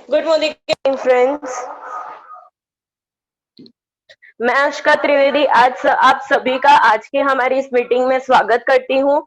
Good morning friends. मैं आशिका त्रिवेदी आप सभी का आज की हमारी इस मीटिंग में स्वागत करती हूँ।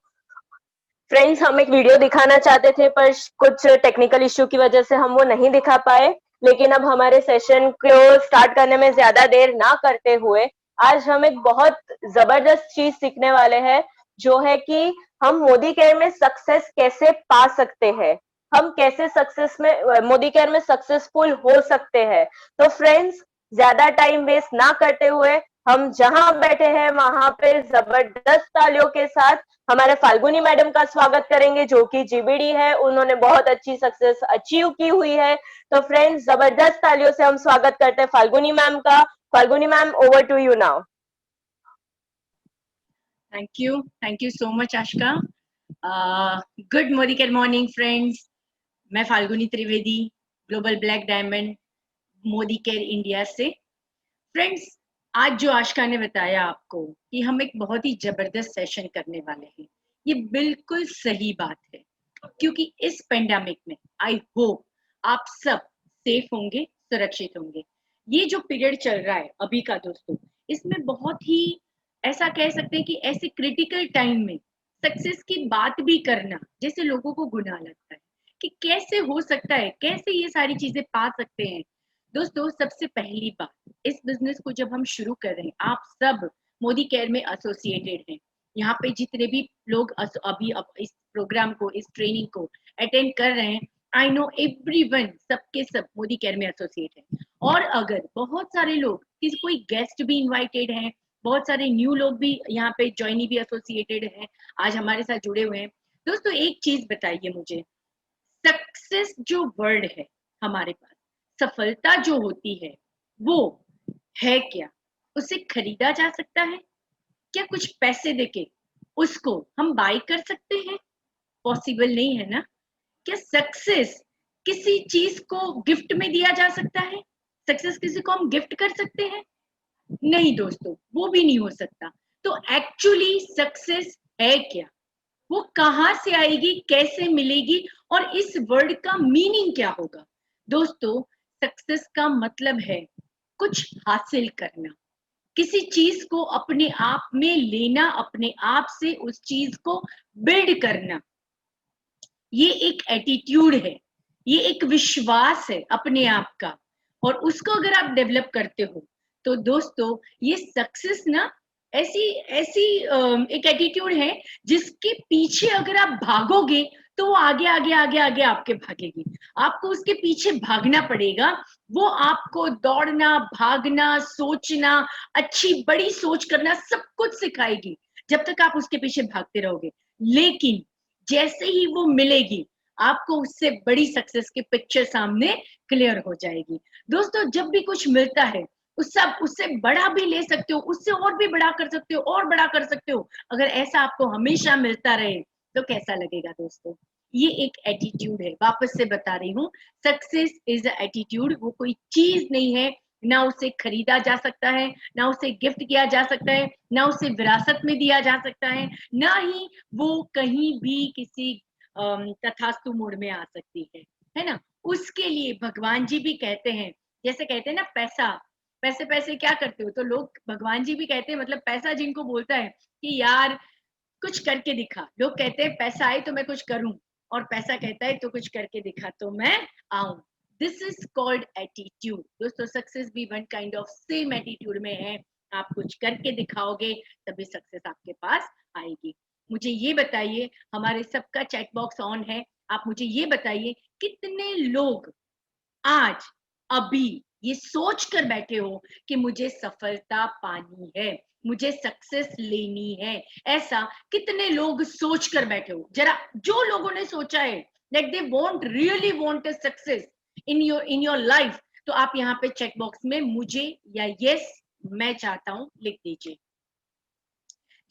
फ्रेंड्स, हम एक वीडियो दिखाना चाहते थे पर कुछ टेक्निकल इश्यू की वजह से हम वो नहीं दिखा पाए, लेकिन अब हमारे सेशन को स्टार्ट करने में ज्यादा देर ना करते हुए आज हम एक बहुत जबरदस्त चीज सीखने वाले हैं, जो है कि हम मोदी केयर में सक्सेस कैसे पा सकते हैं, हम कैसे सक्सेस में मोदी केयर में सक्सेसफुल हो सकते हैं। तो फ्रेंड्स, ज्यादा टाइम वेस्ट ना करते हुए हम जहां बैठे हैं वहां पे जबरदस्त तालियों के साथ हमारे फाल्गुनी मैडम का स्वागत करेंगे, जो कि जीबीडी है। उन्होंने बहुत अच्छी सक्सेस अचीव की हुई है। तो फ्रेंड्स, जबरदस्त तालियों से हम स्वागत करते हैं फाल्गुनी मैम का। Falguni ma'am, over to you now. Thank you so much Ashika. Good morning friends. मैं Falguni Trivedi, global black diamond, Modi care India से। फ्रेंड्स, आज जो आशिका ने बताया आपको कि हम एक बहुत ही जबरदस्त सेशन करने वाले हैं, ये बिल्कुल सही बात है, क्योंकि इस पेंडेमिक में आई होप आप सब सेफ होंगे, सुरक्षित होंगे। ये जो पीरियड चल रहा है अभी का दोस्तों, इसमें बहुत ही ऐसा कह सकते हैं कि ऐसे क्रिटिकल टाइम में सक्सेस की बात भी करना जैसे लोगों को गुनाह लगता है कि कैसे हो सकता है, कैसे ये सारी चीजें पा सकते हैं। दोस्तों, सबसे पहली बात, इस बिजनेस को जब हम शुरू कर रहे हैं, आप सब मोदी केयर में एसोसिएटेड हैं। यहाँ पे जितने भी लोग अभी अब इस प्रोग्राम को, इस ट्रेनिंग को अटेंड कर रहे हैं, आई नो एवरीवन, सबके सब मोदी केयर में एसोसिएट है। और अगर बहुत सारे लोग, किसी कोई गेस्ट भी इनवाइटेड हैं, बहुत सारे न्यू लोग भी यहाँ पे ज्वाइनी भी एसोसिएटेड हैं, आज हमारे साथ जुड़े हुए हैं। दोस्तों, एक चीज बताइए मुझे, सक्सेस जो वर्ड है हमारे पास, सफलता जो होती है वो है क्या? उसे खरीदा जा सकता है क्या? कुछ पैसे देके उसको हम बाय कर सकते हैं? पॉसिबल नहीं है ना। क्या सक्सेस किसी चीज को गिफ्ट में दिया जा सकता है? सक्सेस किसी को हम गिफ्ट कर सकते हैं? नहीं दोस्तों, वो भी नहीं हो सकता। तो एक्चुअली सक्सेस है क्या? वो कहाँ से आएगी, कैसे मिलेगी, और इस वर्ड का मीनिंग क्या होगा? दोस्तों, सक्सेस का मतलब है कुछ हासिल करना, किसी चीज को अपने आप में लेना, अपने आप से उस चीज को बिल्ड करना। ये एक एटीट्यूड है, ये एक विश्वास है अपने आप का, और उसको अगर आप डेवलप करते हो तो दोस्तों, ये सक्सेस ना ऐसी ऐसी एक एटीट्यूड है जिसके पीछे अगर आप भागोगे तो वो आगे आगे आगे आगे आपके भागेगी। आपको उसके पीछे भागना पड़ेगा। वो आपको दौड़ना, भागना, सोचना, अच्छी बड़ी सोच करना सब कुछ सिखाएगी, जब तक आप उसके पीछे भागते रहोगे। लेकिन जैसे ही वो मिलेगी, आपको उससे बड़ी सक्सेस की पिक्चर सामने क्लियर हो जाएगी। दोस्तों, जब भी कुछ मिलता है उससे बड़ा भी ले सकते हो, उससे और भी बड़ा कर सकते हो, और बड़ा कर सकते हो। अगर ऐसा आपको हमेशा मिलता रहे तो कैसा लगेगा दोस्तों? ये एक एटीट्यूड है। वापस से बता रही हूँ, सक्सेस इज अ एटीट्यूड। वो कोई चीज नहीं है, ना उसे खरीदा जा सकता है, ना उसे गिफ्ट किया जा सकता है, ना उसे विरासत में दिया जा सकता है, ना ही वो कहीं भी किसी तथास्तु मोड में आ सकती है ना। उसके लिए भगवान जी भी कहते हैं, जैसे कहते हैं ना, पैसा, पैसे पैसे क्या करते हो, तो लोग भगवान जी भी कहते हैं, मतलब पैसा जिनको बोलता है कि यार कुछ करके दिखा, लोग कहते हैं पैसा आए तो मैं कुछ करूं, और पैसा कहता है तो कुछ करके दिखा तो मैं आऊं। This is called attitude. दोस्तों, सक्सेस भी one kind of same attitude में है। आप कुछ करके दिखाओगे तभी सक्सेस आपके पास आएगी। मुझे ये बताइए, हमारे सबका चैट बॉक्स ऑन है, आप मुझे ये बताइए कितने लोग आज अभी ये सोच कर बैठे हो कि मुझे सफलता पानी है, मुझे सक्सेस लेनी है। ऐसा कितने लोग सोच कर बैठे हो? जरा जो लोगों ने सोचा है that they want, really want a success in your life, तो आप यहाँ पे चेक बॉक्स में मुझे या यस मैं चाहता हूं लिख दीजिए।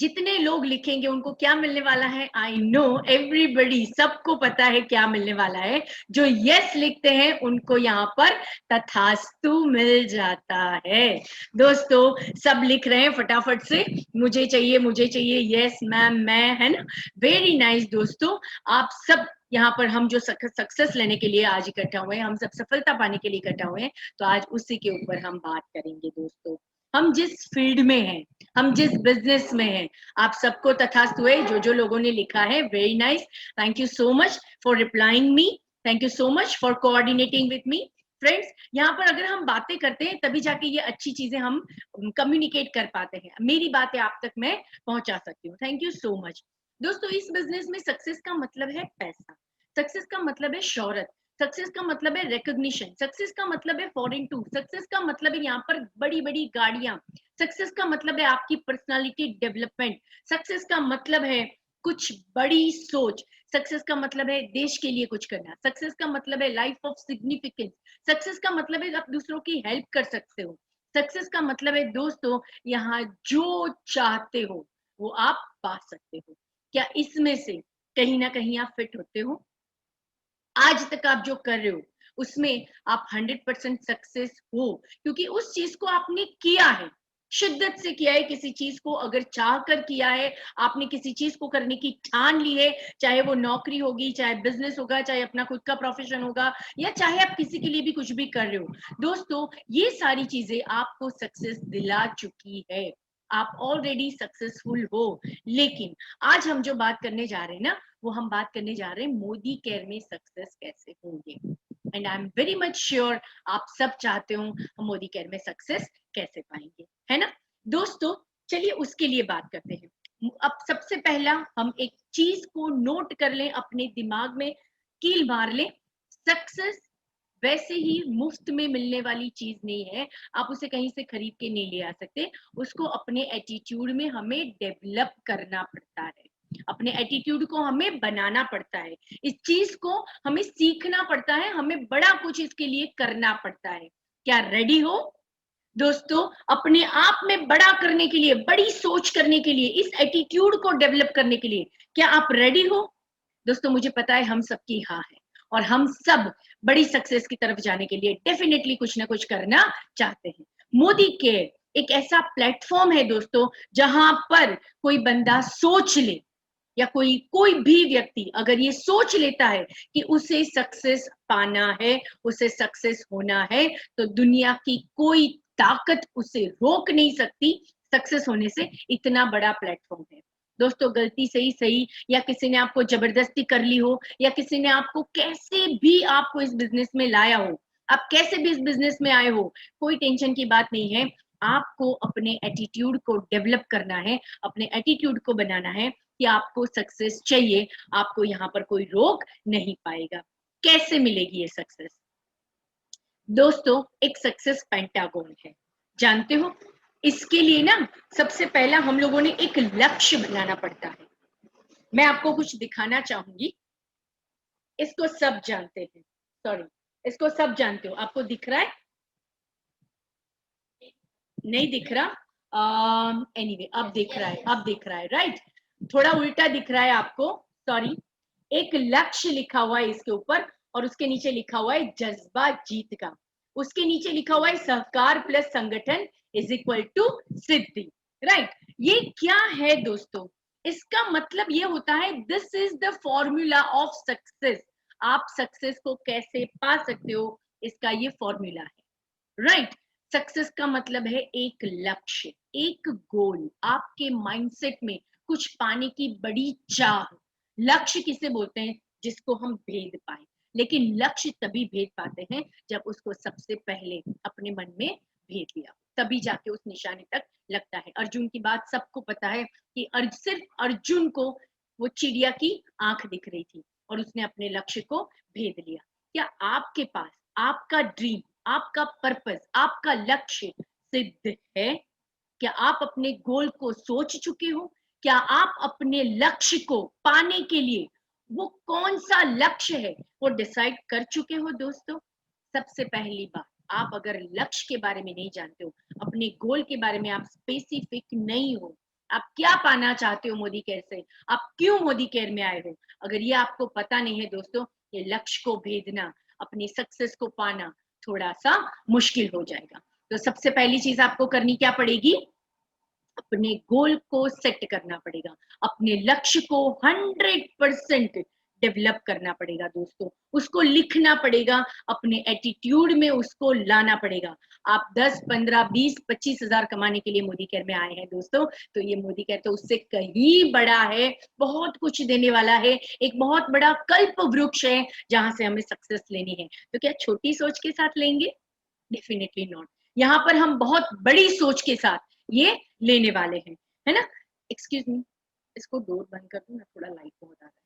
जितने लोग लिखेंगे उनको क्या मिलने वाला है? आई नो एवरीबडी, सबको पता है क्या मिलने वाला है। जो यस लिखते हैं उनको यहाँ पर तथास्तु मिल जाता है। दोस्तों सब लिख रहे हैं फटाफट से, मुझे चाहिए, यस मैम, मैं, है ना? वेरी नाइस दोस्तों, आप सब यहाँ पर, हम जो सक्सेस लेने के लिए आज इकट्ठा हुए हैं, हम सब सफलता पाने के लिए इकट्ठा हुए हैं, तो आज उसी के ऊपर हम बात करेंगे दोस्तों। हम जिस फील्ड में हैं, हम जिस बिजनेस में हैं, आप सबको तथास्तु है। जो लोगों ने लिखा है, very nice, thank you so much for replying me, thank you so much for coordinating with me. Friends, यहाँ पर अगर हम बातें करते हैं तभी जाके ये अच्छी चीजें हम कम्युनिकेट कर पाते हैं, मेरी बातें आप तक मैं पहुंचा सकती हूँ। थैंक यू सो मच दोस्तों। इस बिजनेस में सक्सेस का मतलब है पैसा, सक्सेस का मतलब है शोहरत, सक्सेस का मतलब है रिकॉग्निशन, सक्सेस का मतलब है फॉरेन टूर, सक्सेस का मतलब है यहाँ पर बड़ी बड़ी गाड़ियां, सक्सेस का मतलब है आपकी पर्सनालिटी डेवलपमेंट, सक्सेस का मतलब है कुछ बड़ी सोच, सक्सेस का मतलब है देश के लिए कुछ करना, सक्सेस का मतलब है लाइफ ऑफ सिग्निफिकेंस, सक्सेस का मतलब है आप दूसरों की हेल्प कर सकते हो, सक्सेस का मतलब है दोस्तों यहाँ जो चाहते हो वो आप पा सकते हो। क्या इसमें से कहीं ना कहीं आप फिट होते हो? आज तक आप जो कर रहे हो उसमें आप 100% सक्सेस हो, क्योंकि उस चीज को आपने किया है, शिद्दत से किया है, किसी चीज को अगर चाह कर किया है, आपने किसी चीज को करने की ठान ली है, चाहे वो नौकरी होगी, चाहे बिजनेस होगा, चाहे अपना खुद का प्रोफेशन होगा, या चाहे आप किसी के लिए भी कुछ भी कर रहे हो। दोस्तों ये सारी चीजें आपको सक्सेस दिला चुकी है, आप ऑलरेडी सक्सेसफुल हो। लेकिन आज हम जो बात करने जा रहे हैं ना, वो हम बात करने जा रहे हैं मोदी केयर में सक्सेस कैसे होंगे। And I am very much sure आप सब चाहते हो हम मोदी केयर में सक्सेस कैसे पाएंगे, है ना दोस्तों? चलिए उसके लिए बात करते हैं। अब सबसे पहला हम एक चीज को नोट कर लें, अपने दिमाग में कील मार लें, सक्सेस वैसे ही मुफ्त में मिलने वाली चीज नहीं है, आप उसे कहीं से खरीद के नहीं ले आ सकते, उसको अपने एटीट्यूड में हमें डेवलप करना पड़ता है, अपने एटीट्यूड को हमें बनाना पड़ता है, इस चीज को हमें सीखना पड़ता है, हमें बड़ा कुछ इसके लिए करना पड़ता है। क्या रेडी हो दोस्तों अपने आप में बड़ा करने के लिए, बड़ी सोच करने के लिए, इस एटीट्यूड को डेवलप करने के लिए? क्या आप रेडी हो दोस्तों? मुझे पता है हम सबकी हाँ है, और हम सब बड़ी सक्सेस की तरफ जाने के लिए डेफिनेटली कुछ ना कुछ करना चाहते हैं। मोदी केयर एक ऐसा प्लेटफॉर्म है दोस्तों जहां पर कोई बंदा सोच ले, या कोई भी व्यक्ति अगर ये सोच लेता है कि उसे सक्सेस पाना है, उसे सक्सेस होना है, तो दुनिया की कोई ताकत उसे रोक नहीं सकती सक्सेस होने से। इतना बड़ा प्लेटफॉर्म है दोस्तों। गलती से ही सही, या किसी ने आपको जबरदस्ती कर ली हो, या किसी ने आपको कैसे भी आपको इस बिजनेस में लाया हो, आप कैसे भी इस बिजनेस में आए हो, कोई टेंशन की बात नहीं है। आपको अपने एटीट्यूड को डेवलप करना है, अपने एटीट्यूड को बनाना है कि आपको सक्सेस चाहिए, आपको यहाँ पर कोई रोक नहीं पाएगा। कैसे मिलेगी ये सक्सेस दोस्तों? एक सक्सेस पेंटागन है, जानते हो? इसके लिए ना सबसे पहला हम लोगों ने एक लक्ष्य बनाना पड़ता है। मैं आपको कुछ दिखाना चाहूंगी, इसको सब जानते हैं, सॉरी, इसको सब जानते हो, आपको दिख रहा है? नहीं दिख रहा? एनीवे अब दिख रहा है, अब दिख रहा है, राइट? थोड़ा उल्टा दिख रहा है आपको, सॉरी। एक लक्ष्य लिखा हुआ है इसके ऊपर, और उसके नीचे लिखा हुआ है जज्बा जीत का, उसके नीचे लिखा हुआ है सहकार प्लस संगठन इज इक्वल टू सिद्धि, राइट? ये क्या है दोस्तों? इसका मतलब ये होता है this is the formula of success. आप सक्सेस को कैसे पा सकते हो, इसका ये फॉर्मूला है, राइट? सक्सेस का मतलब है एक लक्ष्य, एक गोल, आपके माइंडसेट में कुछ पाने की बड़ी चाह। लक्ष्य किसे बोलते हैं? जिसको हम भेद पाए, लेकिन लक्ष्य तभी भेद पाते हैं जब उसको सबसे पहले अपने मन में भेद लिया, तभी जाके उस निशाने तक लगता है। अर्जुन की बात सबको पता है कि सिर्फ अर्जुन को वो चिड़िया की आंख दिख रही थी और उसने अपने लक्ष्य को भेद लिया। क्या आपके पास आपका ड्रीम, आपका पर्पस, आपका लक्ष्य सिद्ध है? क्या आप अपने गोल को सोच चुके हो? क्या आप अपने लक्ष्य को पाने के लिए वो कौन सा लक्ष्य है वो डिसाइड कर चुके हो दोस्तों? सबसे पहली बात, आप अगर लक्ष्य के बारे में नहीं जानते हो, अपने गोल के बारे में आप स्पेसिफिक नहीं हो, आप क्या पाना चाहते हो मोदी केयर से, आप क्यों मोदी केयर में आए हो। अगर ये आपको पता नहीं है दोस्तों, ये लक्ष्य को भेदना, अपनी सक्सेस को पाना थोड़ा सा मुश्किल हो जाएगा। तो सबसे पहली चीज आपको करनी क्या पड़ेगी, अपने गोल को सेट करना पड़ेगा, अपने लक्ष्य को 100% डेवलप करना पड़ेगा दोस्तों, उसको लिखना पड़ेगा, अपने एटीट्यूड में उसको लाना पड़ेगा। आप 10, 15, 20, 25 हजार कमाने के लिए मोदी केयर में आए हैं दोस्तों, तो ये मोदी केयर तो उससे कहीं बड़ा है, बहुत कुछ देने वाला है, एक बहुत बड़ा कल्प वृक्ष है जहां से हमें सक्सेस लेनी है। तो क्या छोटी सोच के साथ लेंगे? Definitely not. यहाँ पर हम बहुत बड़ी सोच के साथ ये लेने वाले हैं, है ना। एक्सक्यूज मी, इसको डोर बंद कर दूं ना, थोड़ा लाइट बहुत आ रहा है।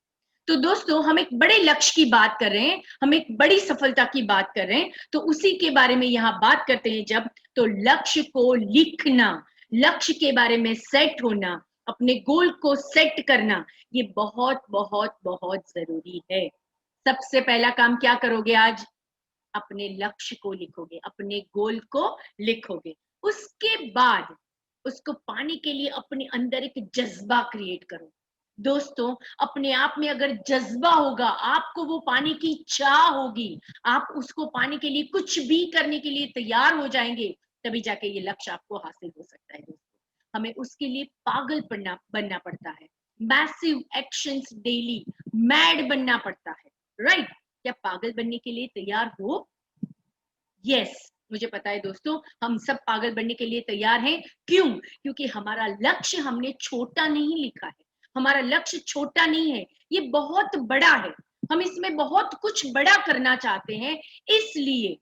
तो दोस्तों हम एक बड़े लक्ष्य की बात कर रहे हैं, हम एक बड़ी सफलता की बात कर रहे हैं, तो उसी के बारे में यहाँ बात करते हैं जब, तो लक्ष्य को लिखना, लक्ष्य के बारे में सेट होना, अपने गोल को सेट करना, ये बहुत बहुत बहुत जरूरी है। सबसे पहला काम क्या करोगे आज, अपने लक्ष्य को लिखोगे, अपने गोल को लिखोगे। उसके बाद उसको पाने के लिए अपने अंदर एक जज्बा क्रिएट करो दोस्तों। अपने आप में अगर जज्बा होगा, आपको वो पाने की चाह होगी, आप उसको पाने के लिए कुछ भी करने के लिए तैयार हो जाएंगे, तभी जाके ये लक्ष्य आपको हासिल हो सकता है दोस्तों। हमें उसके लिए पागल बनना पड़ता है, मैसिव एक्शंस डेली, मैड बनना पड़ता है, राइट। क्या पागल बनने के लिए तैयार हो? यस, मुझे पता है दोस्तों, हम सब पागल बनने के लिए तैयार हैं। क्यों? क्योंकि हमारा लक्ष्य हमने छोटा नहीं लिखा है, हमारा लक्ष्य छोटा नहीं है, ये बहुत बड़ा है। हम इसमें बहुत कुछ बड़ा करना चाहते हैं, इसलिए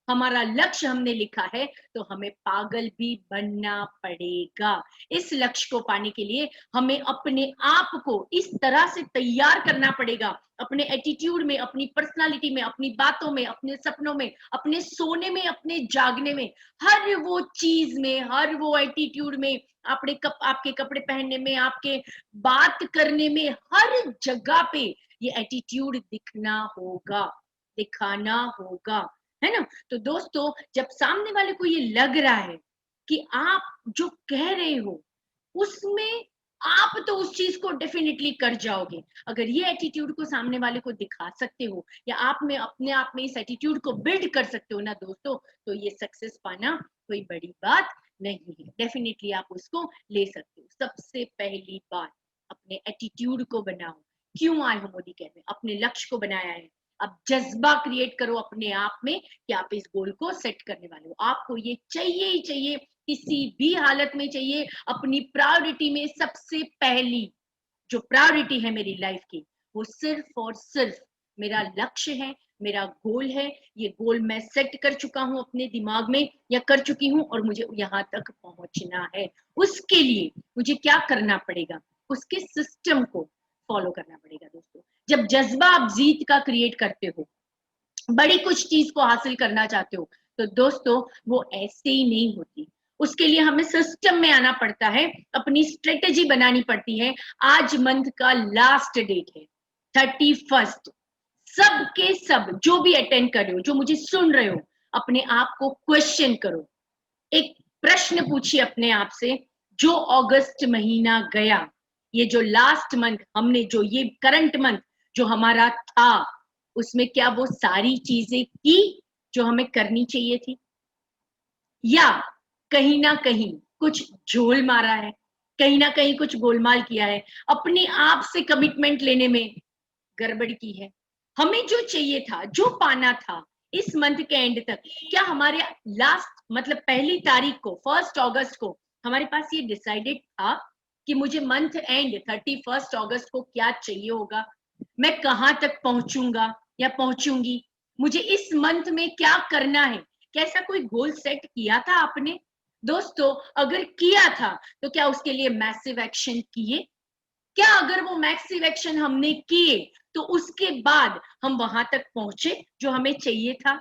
हमारा लक्ष्य हमने लिखा है, तो हमें पागल भी बनना पड़ेगा। इस लक्ष्य को पाने के लिए हमें अपने आप को इस तरह से तैयार करना पड़ेगा, अपने एटीट्यूड में, अपनी पर्सनालिटी में, अपनी बातों में, अपने सपनों में, अपने सोने में, अपने जागने में, हर वो चीज में, हर वो एटीट्यूड में, आपके कपड़े पहनने में, आपके बात करने में, हर जगह पे ये एटीट्यूड दिखना होगा, दिखाना होगा, है ना। तो दोस्तों जब सामने वाले को ये लग रहा है कि आप जो कह रहे हो उसमें आप तो उस चीज को डेफिनेटली कर जाओगे, अगर ये एटीट्यूड को सामने वाले को दिखा सकते हो, या आप में अपने आप में इस एटीट्यूड को बिल्ड कर सकते हो ना दोस्तों, तो ये सक्सेस पाना कोई बड़ी बात नहीं है, डेफिनेटली आप उसको ले सकते हो। सबसे पहली बात, अपने एटीट्यूड को बनाओ। क्यों आए हो मोदी केयर में? अपने लक्ष्य को बनाया है, अब जज्बा क्रिएट करो अपने आप में कि आप इस गोल को सेट करने वाले हो, आपको ये चाहिए ही चाहिए, किसी भी हालत में चाहिए। अपनी प्रायोरिटी में सबसे पहली जो प्रायोरिटी है मेरी लाइफ की, वो सिर्फ और सिर्फ मेरा लक्ष्य है, मेरा गोल है। ये गोल मैं सेट कर चुका हूं अपने दिमाग में, या कर चुकी हूं, और मुझे यहां तक पहुंचना है। उसके लिए मुझे क्या करना पड़ेगा, उसके सिस्टम को फॉलो करना पड़ेगा दोस्तों। जब जज्बा आप जीत का क्रिएट करते हो, बड़ी कुछ चीज को हासिल करना चाहते हो, तो दोस्तों वो ऐसे ही नहीं होती, उसके लिए हमें सिस्टम में आना पड़ता है, अपनी स्ट्रेटेजी बनानी पड़ती है। आज मंथ का लास्ट डेट है, 31st। सब के सब जो भी अटेंड कर रहे हो, जो मुझे सुन रहे हो, अपने आप को क्वेश्चन करो, एक प्रश्न पूछिए अपने आप से, जो अगस्त महीना गया, ये जो लास्ट मंथ हमने, जो ये करंट मंथ जो हमारा था, उसमें क्या वो सारी चीजें की जो हमें करनी चाहिए थी, या कहीं ना कहीं कुछ झोल मारा है, कहीं ना कहीं कुछ गोलमाल किया है, अपने आप से कमिटमेंट लेने में गड़बड़ की है। हमें जो चाहिए था, जो पाना था इस मंथ के एंड तक, क्या हमारे लास्ट मतलब पहली तारीख को, 1 अगस्त को हमारे पास ये डिसाइडेड था कि मुझे मंथ एंड 31 अगस्त को क्या चाहिए होगा, मैं कहां तक पहुंचूंगा या पहुंचूंगी, मुझे इस मंथ में क्या करना है? कैसा कोई गोल सेट किया था आपने? दोस्तों अगर किया था, तो क्या उसके लिए मैसिव एक्शन किए? क्या अगर वो मैसिव एक्शन हमने किए, तो उसके बाद हम वहां तक पहुंचे जो हमें चाहिए था?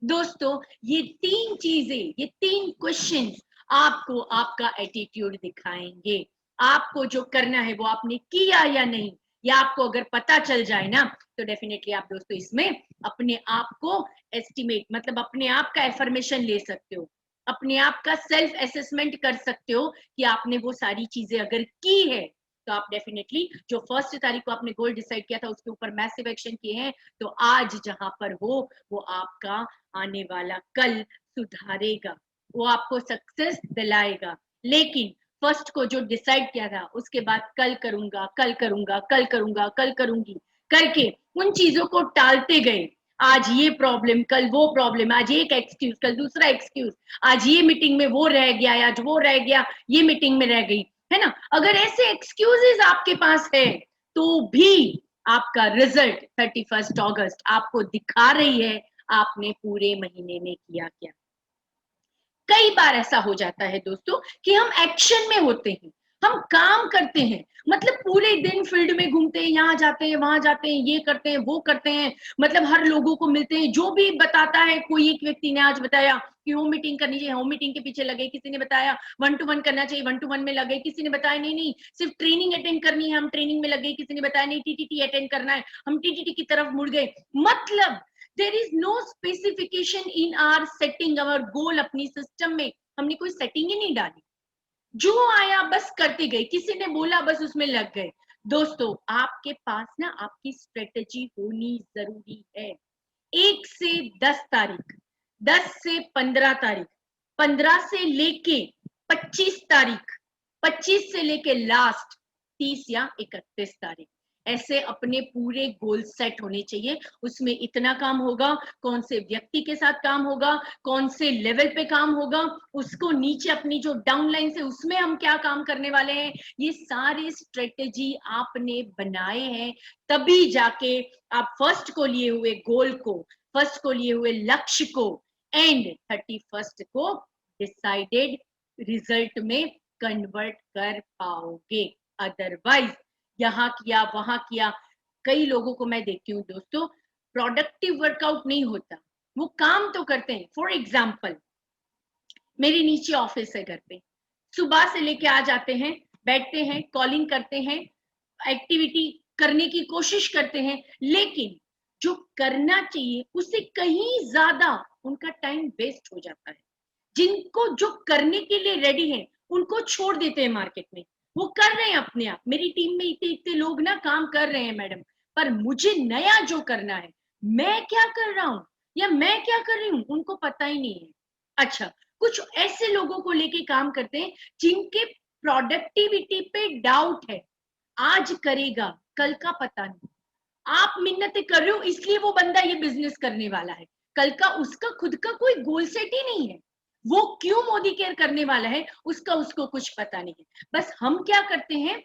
दोस्तों ये 3 चीजें, ये 3 क्वेश्चन आपको आपका एटीट्यूड दिखाएंगे। आपको जो करना है वो आपने किया या नहीं, या आपको अगर पता चल जाए ना, तो डेफिनेटली आप दोस्तों इसमें अपने आप को एस्टिमेट, मतलब अपने आप का एफर्मेशन ले सकते हो, अपने आप का सेल्फ असेसमेंट कर सकते हो कि आपने वो सारी चीजें अगर की है तो आप डेफिनेटली जो 1 तारीख को आपने गोल डिसाइड किया था उसके ऊपर मैसिव एक्शन किए हैं, तो आज जहां पर हो वो आपका आने वाला कल सुधारेगा, वो आपको सक्सेस दिलाएगा। लेकिन फर्स्ट को जो डिसाइड किया था उसके बाद कल करूंगा, कल करूंगा, कल करूंगा, कल करूंगी करके उन चीजों को टालते गए। आज ये प्रॉब्लम, कल वो प्रॉब्लम, आज एक एक्सक्यूज, कल दूसरा एक्सक्यूज, आज ये मीटिंग में वो रह गया, आज वो रह गया, ये मीटिंग में रह गई, है ना। अगर ऐसे एक्सक्यूजेस आपके पास है तो भी आपका रिजल्ट 31 अगस्त आपको दिखा रही है आपने पूरे महीने में किया क्या। कई बार ऐसा हो जाता है दोस्तों कि हम एक्शन में होते हैं, हम काम करते हैं, मतलब पूरे दिन फील्ड में घूमते हैं, यहाँ जाते हैं, वहां जाते हैं, ये करते हैं, वो करते हैं, मतलब हर लोगों को मिलते हैं, जो भी बताता है। कोई एक व्यक्ति ने आज बताया कि होम मीटिंग करनी चाहिए, होम मीटिंग के पीछे लगे, किसी ने बताया 1-to-1 करना चाहिए, 1-to-1 में लगे, किसी ने बताया नहीं नहीं सिर्फ ट्रेनिंग अटेंड करनी है, हम ट्रेनिंग में लगे, किसी ने बताया नहीं टीटीटी अटेंड करना है, हम टीटीटी की तरफ मुड़ गए। मतलब there is no specification in our setting, our goal अपनी सिस्टम में हमने कोई सेटिंग ही नहीं डाली, जो आया बस करते गए, किसी ने बोला बस उसमें लग गए। दोस्तों आपके पास ना आपकी स्ट्रेटेजी होनी जरूरी है। 1 से 10 तारीख, 10 से 15 तारीख, 15 से लेके 25 तारीख, 25 से लेके लास्ट 30 या 31 तारीख, ऐसे अपने पूरे गोल सेट होने चाहिए। उसमें इतना काम होगा, कौन से व्यक्ति के साथ काम होगा, कौन से लेवल पे काम होगा, उसको नीचे अपनी जो डाउनलाइन से उसमें हम क्या काम करने वाले हैं, ये सारे स्ट्रेटेजी आपने बनाए हैं, तभी जाके आप फर्स्ट को लिए हुए गोल को, फर्स्ट को लिए हुए लक्ष्य को एंड 31 को डिसाइडेड रिजल्ट में कन्वर्ट कर पाओगे। अदरवाइज यहाँ किया वहां किया, कई लोगों को मैं देखती हूँ दोस्तों, प्रोडक्टिव वर्कआउट नहीं होता, वो काम तो करते हैं। फॉर एग्जाम्पल मेरे नीचे ऑफिस है, घर पे सुबह से लेके आ जाते हैं, बैठते हैं, कॉलिंग करते हैं, एक्टिविटी करने की कोशिश करते हैं, लेकिन जो करना चाहिए उससे कहीं ज्यादा उनका टाइम वेस्ट हो जाता है। जिनको जो करने के लिए रेडी है उनको छोड़ देते हैं मार्केट में, वो कर रहे हैं अपने आप। मेरी टीम में इतने इतने लोग ना काम कर रहे हैं मैडम, पर मुझे नया जो करना है, मैं क्या कर रहा हूँ या मैं क्या कर रही हूँ उनको पता ही नहीं है। अच्छा, कुछ ऐसे लोगों को लेके काम करते हैं जिनके प्रोडक्टिविटी पे डाउट है, आज करेगा कल का पता नहीं। आप मिन्नतें कर रहे हो इसलिए वो बंदा ये बिजनेस करने वाला है, कल का उसका खुद का कोई गोल सेट ही नहीं है, वो क्यों मोदी केयर करने वाला है उसका उसको कुछ पता नहीं है। बस हम क्या करते हैं,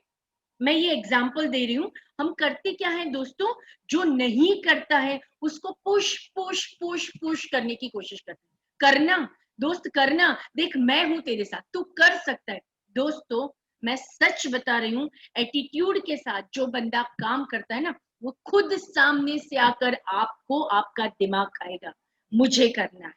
मैं ये एग्जाम्पल दे रही हूँ, हम करते क्या है दोस्तों, जो नहीं करता है उसको पुश पुश पुश पुश करने की कोशिश करते हैं। करना दोस्त करना, देख मैं हूं तेरे साथ, तू कर सकता है। दोस्तों मैं सच बता रही हूँ, एटीट्यूड के साथ जो बंदा काम करता है ना, वो खुद सामने से आकर आपको आपका दिमाग खाएगा, मुझे करना है,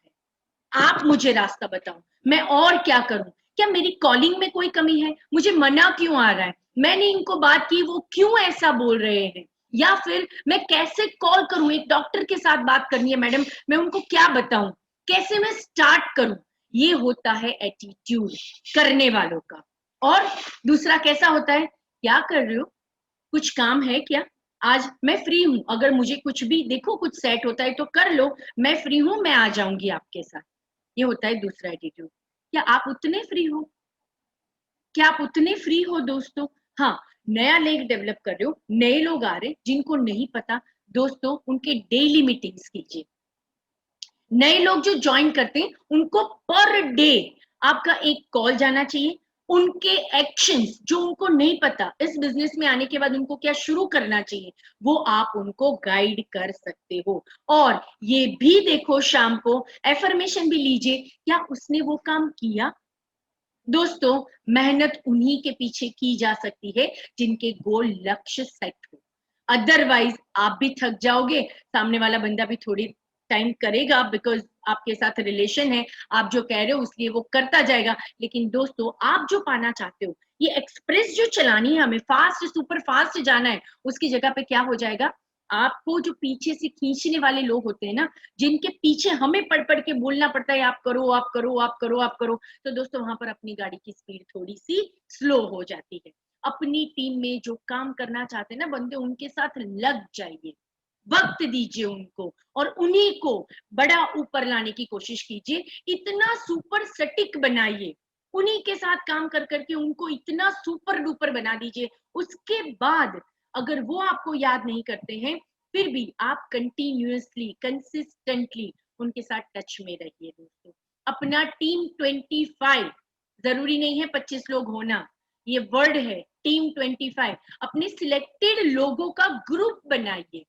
आप मुझे रास्ता बताओ, मैं और क्या करूं, क्या मेरी कॉलिंग में कोई कमी है, मुझे मना क्यों आ रहा है, मैंने इनको बात की वो क्यों ऐसा बोल रहे हैं, या फिर मैं कैसे कॉल करूं, एक डॉक्टर के साथ बात करनी है मैडम, मैं उनको क्या बताऊं, कैसे मैं स्टार्ट करूं। ये होता है एटीट्यूड करने वालों का। और दूसरा कैसा होता है, क्या कर रहे हो, कुछ काम है क्या, आज मैं फ्री हूं, अगर मुझे कुछ भी देखो कुछ सेट होता है तो कर लो, मैं फ्री हूं, मैं आ जाऊंगी आपके साथ। ये होता है दूसरा एटीट्यूड। क्या आप उतने फ्री हो, क्या आप उतने फ्री हो दोस्तों। हाँ, नया लेग डेवलप कर रहे हो, नए लोग आ रहे जिनको नहीं पता, दोस्तों उनके डेली मीटिंग्स कीजिए। नए लोग जो ज्वाइन करते हैं उनको पर डे आपका एक कॉल जाना चाहिए, उनके एक्शंस जो उनको नहीं पता इस बिजनेस में आने के बाद उनको क्या शुरू करना चाहिए, वो आप उनको गाइड कर सकते हो। और ये भी देखो शाम को एफर्मेशन भी लीजिए, क्या उसने वो काम किया। दोस्तों मेहनत उन्हीं के पीछे की जा सकती है जिनके गोल लक्ष्य सेट हो, अदरवाइज आप भी थक जाओगे, सामने वाला बंदा भी थोड़ी टाइम करेगा, बिकॉज आपके साथ रिलेशन है, आप जो कह रहे हो उसलिए वो करता जाएगा। लेकिन दोस्तों आप जो पाना चाहते हो, ये एक्सप्रेस जो चलानी है हमें, फास्ट सुपर फास्ट जाना है, उसकी जगह पे क्या हो जाएगा, आपको जो पीछे से खींचने वाले लोग होते हैं ना, जिनके पीछे हमें पढ़ पढ़ के बोलना पड़ता है आप करो आप करो आप करो आप करो, तो दोस्तों वहां पर अपनी गाड़ी की स्पीड थोड़ी सी स्लो हो जाती है। अपनी टीम में जो काम करना चाहते हैं ना बंदे, उनके साथ लग जाइए, वक्त दीजिए उनको और उन्हीं को बड़ा ऊपर लाने की कोशिश कीजिए। इतना सुपर सटीक बनाइए, उन्हीं के साथ काम कर करके उनको इतना सुपर डुपर बना दीजिए। उसके बाद अगर वो आपको याद नहीं करते हैं, फिर भी आप कंटिन्यूअसली कंसिस्टेंटली उनके साथ टच में रहिए। दोस्तों अपना टीम 25, जरूरी नहीं है 25 लोग होना, ये वर्ड है टीम 25। अपने सिलेक्टेड लोगों का ग्रुप बनाइए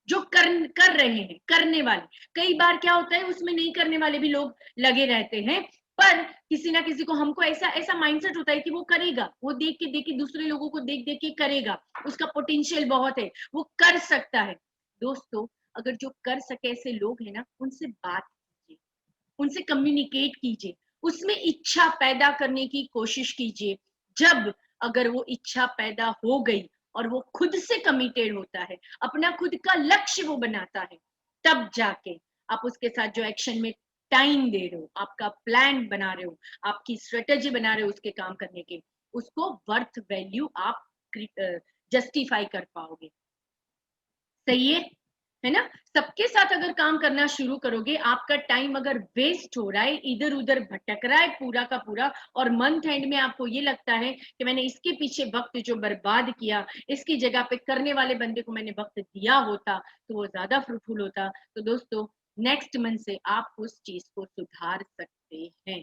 जो कर रहे हैं, करने वाले। कई बार क्या होता है उसमें नहीं करने वाले भी लोग लगे रहते हैं, पर किसी ना किसी को, हमको ऐसा ऐसा माइंडसेट होता है कि वो करेगा, वो देख के दूसरे लोगों को देख देख के करेगा, उसका पोटेंशियल बहुत है, वो कर सकता है। दोस्तों अगर जो कर सके ऐसे लोग हैं ना, उनसे बात कीजिए, उनसे कम्युनिकेट कीजिए, उसमें इच्छा पैदा करने की कोशिश कीजिए। जब अगर वो इच्छा पैदा हो गई और वो खुद से कमिटेड होता है, अपना खुद का लक्ष्य वो बनाता है, तब जाके आप उसके साथ जो एक्शन में टाइम दे रहे हो, आपका प्लान बना रहे हो, आपकी स्ट्रेटेजी बना रहे हो उसके काम करने के, उसको वर्थ वैल्यू आप जस्टिफाई कर पाओगे। सही है ना? सबके साथ अगर काम करना शुरू करोगे, आपका टाइम अगर वेस्ट हो रहा है, इधर उधर भटक रहा है पूरा का पूरा, और मंथ एंड में आपको ये लगता है कि मैंने इसके पीछे वक्त जो बर्बाद किया, इसकी जगह पे करने वाले बंदे को मैंने वक्त दिया होता तो वो ज्यादा फ्रूटफुल होता। तो दोस्तों नेक्स्ट मंथ से आप उस चीज को सुधार सकते हैं।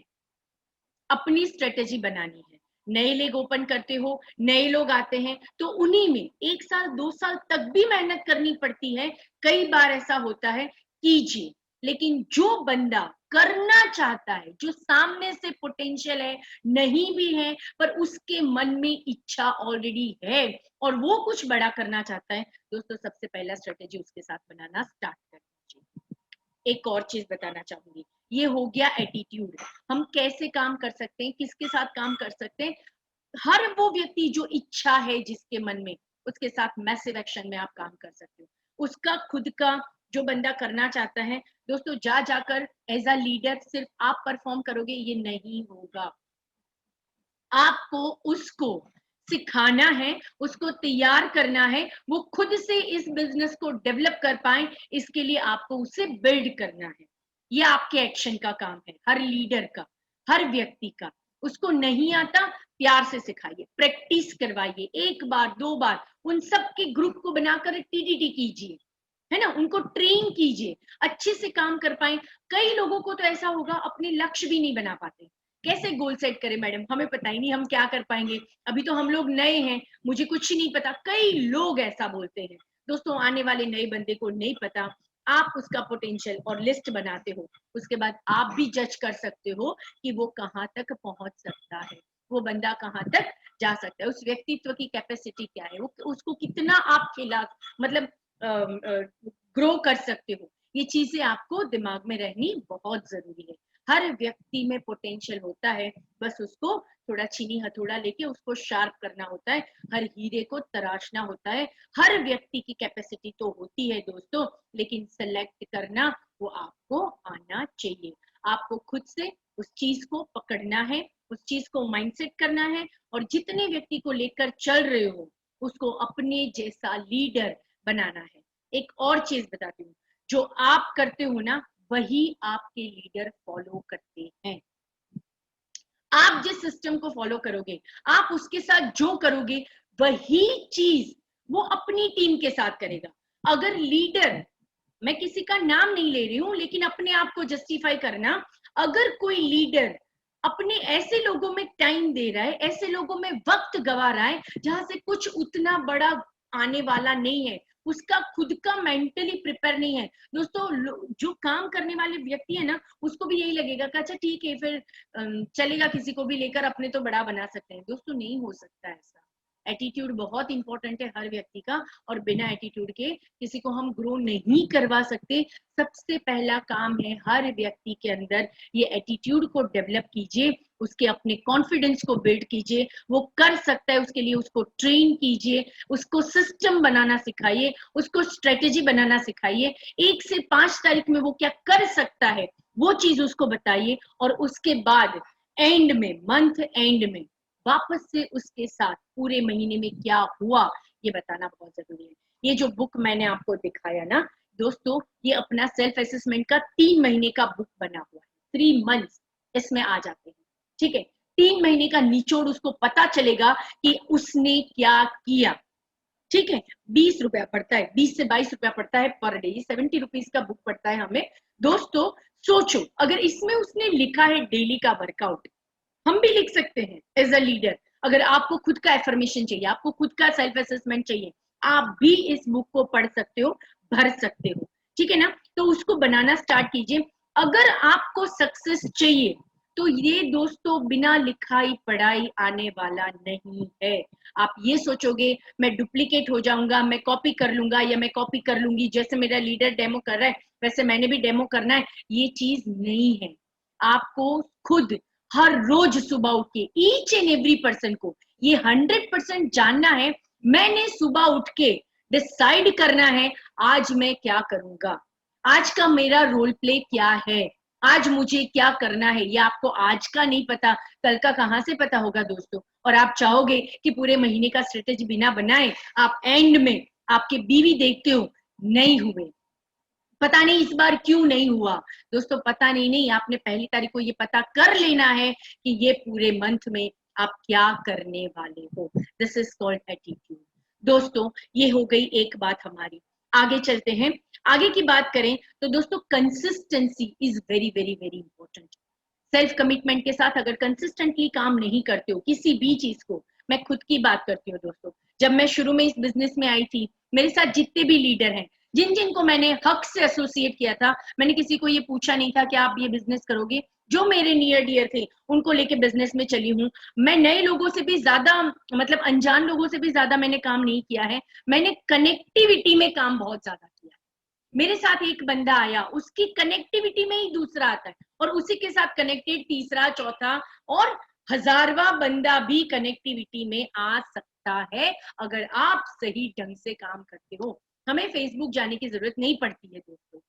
अपनी स्ट्रेटेजी बनानी है। नए लेग ओपन करते हो, नए लोग आते हैं, तो उन्हीं में 1 साल 2 साल तक भी मेहनत करनी पड़ती है। कई बार ऐसा होता है, कीजिए। लेकिन जो बंदा करना चाहता है, जो सामने से पोटेंशियल है, नहीं भी है, पर उसके मन में इच्छा ऑलरेडी है और वो कुछ बड़ा करना चाहता है, दोस्तों सबसे पहला स्ट्रेटेजी उसके साथ बनाना स्टार्ट करना चाहिए। एक और चीज बताना चाहूंगी, ये हो गया एटीट्यूड। हम कैसे काम कर सकते हैं, किसके साथ काम कर सकते हैं? हर वो व्यक्ति जो इच्छा है जिसके मन में, उसके साथ मैसिव एक्शन में आप काम कर सकते हो। उसका खुद का जो बंदा करना चाहता है, दोस्तों जा जाकर एज अ लीडर सिर्फ आप परफॉर्म करोगे ये नहीं होगा। आपको उसको सिखाना है, उसको तैयार करना है, वो खुद से इस बिजनेस को डेवलप कर पाए, इसके लिए आपको उसे बिल्ड करना है। ये आपके एक्शन का काम है, हर लीडर का, हर व्यक्ति का। उसको नहीं आता, प्यार से सिखाइए, प्रैक्टिस करवाइए, 1 बार 2 बार उन सब के ग्रुप को बनाकर टीडीटी कीजिए, है ना, उनको ट्रेन कीजिए, अच्छे से काम कर पाए। कई लोगों को तो ऐसा होगा अपने लक्ष्य भी नहीं बना पाते। कैसे गोल सेट करें मैडम, हमें पता ही नहीं हम क्या कर पाएंगे, अभी तो हम लोग नए हैं, मुझे कुछ ही नहीं पता। कई लोग ऐसा बोलते हैं। दोस्तों आने वाले नए बंदे को नहीं पता, आप उसका पोटेंशियल और लिस्ट बनाते हो, उसके बाद आप भी जज कर सकते हो कि वो कहाँ तक पहुंच सकता है, वो बंदा कहाँ तक जा सकता है, उस व्यक्तित्व की कैपेसिटी क्या है, वो उसको कितना आप खिला, मतलब ग्रो कर सकते हो। ये चीजें आपको दिमाग में रहनी बहुत जरूरी है। हर व्यक्ति में पोटेंशियल होता है, बस उसको थोड़ा चीनी हथौड़ा लेके उसको शार्प करना होता है, हर हीरे को तराशना होता है। हर व्यक्ति की कैपेसिटी तो होती है दोस्तों, लेकिन सेलेक्ट करना वो आपको आना चाहिए। आपको खुद से उस चीज को पकड़ना है, उस चीज को माइंडसेट करना है, और जितने व्यक्ति को लेकर चल रहे हो उसको अपने जैसा लीडर बनाना है। एक और चीज बताती हूँ, जो आप करते हो ना वही आपके लीडर फॉलो करते हैं। आप जिस सिस्टम को फॉलो करोगे, आप उसके साथ जो करोगे, वही चीज वो अपनी टीम के साथ करेगा। अगर लीडर, मैं किसी का नाम नहीं ले रही हूं, लेकिन अपने आप को जस्टिफाई करना, अगर कोई लीडर अपने ऐसे लोगों में टाइम दे रहा है, ऐसे लोगों में वक्त गवा रहा है जहां से कुछ उतना बड़ा आने वाला नहीं है, उसका खुद का मेंटली प्रिपेयर नहीं है, दोस्तों जो काम करने वाले व्यक्ति है ना, उसको भी यही लगेगा कि अच्छा ठीक है फिर चलेगा, किसी को भी लेकर अपने तो बड़ा बना सकते हैं। दोस्तों नहीं हो सकता ऐसा। एटीट्यूड बहुत इंपॉर्टेंट है हर व्यक्ति का, और बिना एटीट्यूड के किसी को हम ग्रो नहीं करवा सकते। सबसे पहला काम है हर व्यक्ति के अंदर ये एटीट्यूड को डेवलप कीजिए, उसके अपने कॉन्फिडेंस को बिल्ड कीजिए, वो कर सकता है उसके लिए उसको ट्रेन कीजिए, उसको सिस्टम बनाना सिखाइए, उसको स्ट्रेटेजी बनाना सिखाइए, 1 से 5 तारीख में वो क्या कर सकता है वो चीज उसको बताइए, और उसके बाद एंड में, मंथ एंड में वापस से उसके साथ पूरे महीने में क्या हुआ ये बताना बहुत जरूरी है। ये जो बुक मैंने आपको दिखाया ना दोस्तों, ये अपना सेल्फ असेसमेंट का 3 महीने का बुक बना हुआ है, 3 मंथ्स इसमें आ जाते हैं, ठीक है। 3 महीने का निचोड़ उसको पता चलेगा कि उसने क्या किया, ठीक है। 20 रुपया पड़ता है, 20 से 22 रुपया पड़ता है पर डे, 70 रुपीज का बुक पड़ता है हमें। दोस्तों सोचो, अगर इसमें उसने लिखा है डेली का वर्कआउट, हम भी लिख सकते हैं एज अ लीडर। अगर आपको खुद का एफर्मेशन चाहिए, आपको खुद का सेल्फ असेसमेंट चाहिए, आप भी इस बुक को पढ़ सकते हो, भर सकते हो, ठीक है ना। तो उसको बनाना स्टार्ट कीजिए। अगर आपको सक्सेस चाहिए तो ये दोस्तों बिना लिखाई पढ़ाई आने वाला नहीं है। आप ये सोचोगे मैं डुप्लीकेट हो जाऊंगा, मैं कॉपी कर लूंगा या मैं कॉपी कर लूंगी, जैसे मेरा लीडर डेमो कर रहा है वैसे मैंने भी डेमो करना है, ये चीज नहीं है। आपको खुद हर रोज सुबह उठ के ईच एंड एवरी पर्सन को ये 100% जानना है। मैंने सुबह उठ के डिसाइड करना है आज मैं क्या करूंगा, आज का मेरा रोल प्ले क्या है, आज मुझे क्या करना है। ये आपको आज का नहीं पता, कल का कहां से पता होगा दोस्तों। और आप चाहोगे कि पूरे महीने का स्ट्रेटेजी बिना बनाए आप एंड में आपके बीवी देखते हो नहीं हुए, पता नहीं इस बार क्यों नहीं हुआ। दोस्तों पता नहीं, आपने 1 तारीख को ये पता कर लेना है कि ये पूरे मंथ में आप क्या करने वाले हो। This is called attitude. दोस्तों ये हो गई एक बात हमारी। आगे चलते हैं। आगे की बात करें तो दोस्तों consistency is very very very important. Self commitment के साथ अगर कंसिस्टेंटली काम नहीं करते हो किसी भी चीज को, मैं खुद की बात करती हूँ दोस्तों, जब मैं शुरू में इस बिजनेस में आई थी, मेरे साथ जितने भी लीडर हैं, जिन जिन को मैंने हक से एसोसिएट किया था, मैंने किसी को ये पूछा नहीं था कि आप ये बिजनेस करोगे। जो मेरे नियर डियर थे उनको लेके बिजनेस में चली हूँ। मैं नए लोगों से भी ज्यादा, मतलब अनजान लोगों से भी ज्यादा मैंने काम नहीं किया है, मैंने कनेक्टिविटी में काम बहुत ज्यादा किया है। मेरे साथ एक बंदा आया, उसकी कनेक्टिविटी में ही दूसरा आता है, और उसी के साथ कनेक्टेड तीसरा, चौथा और 1000वां बंदा भी कनेक्टिविटी में आ सकता है अगर आप सही ढंग से काम करते हो। हमें फेसबुक जाने की जरूरत नहीं पड़ती है दोस्तों,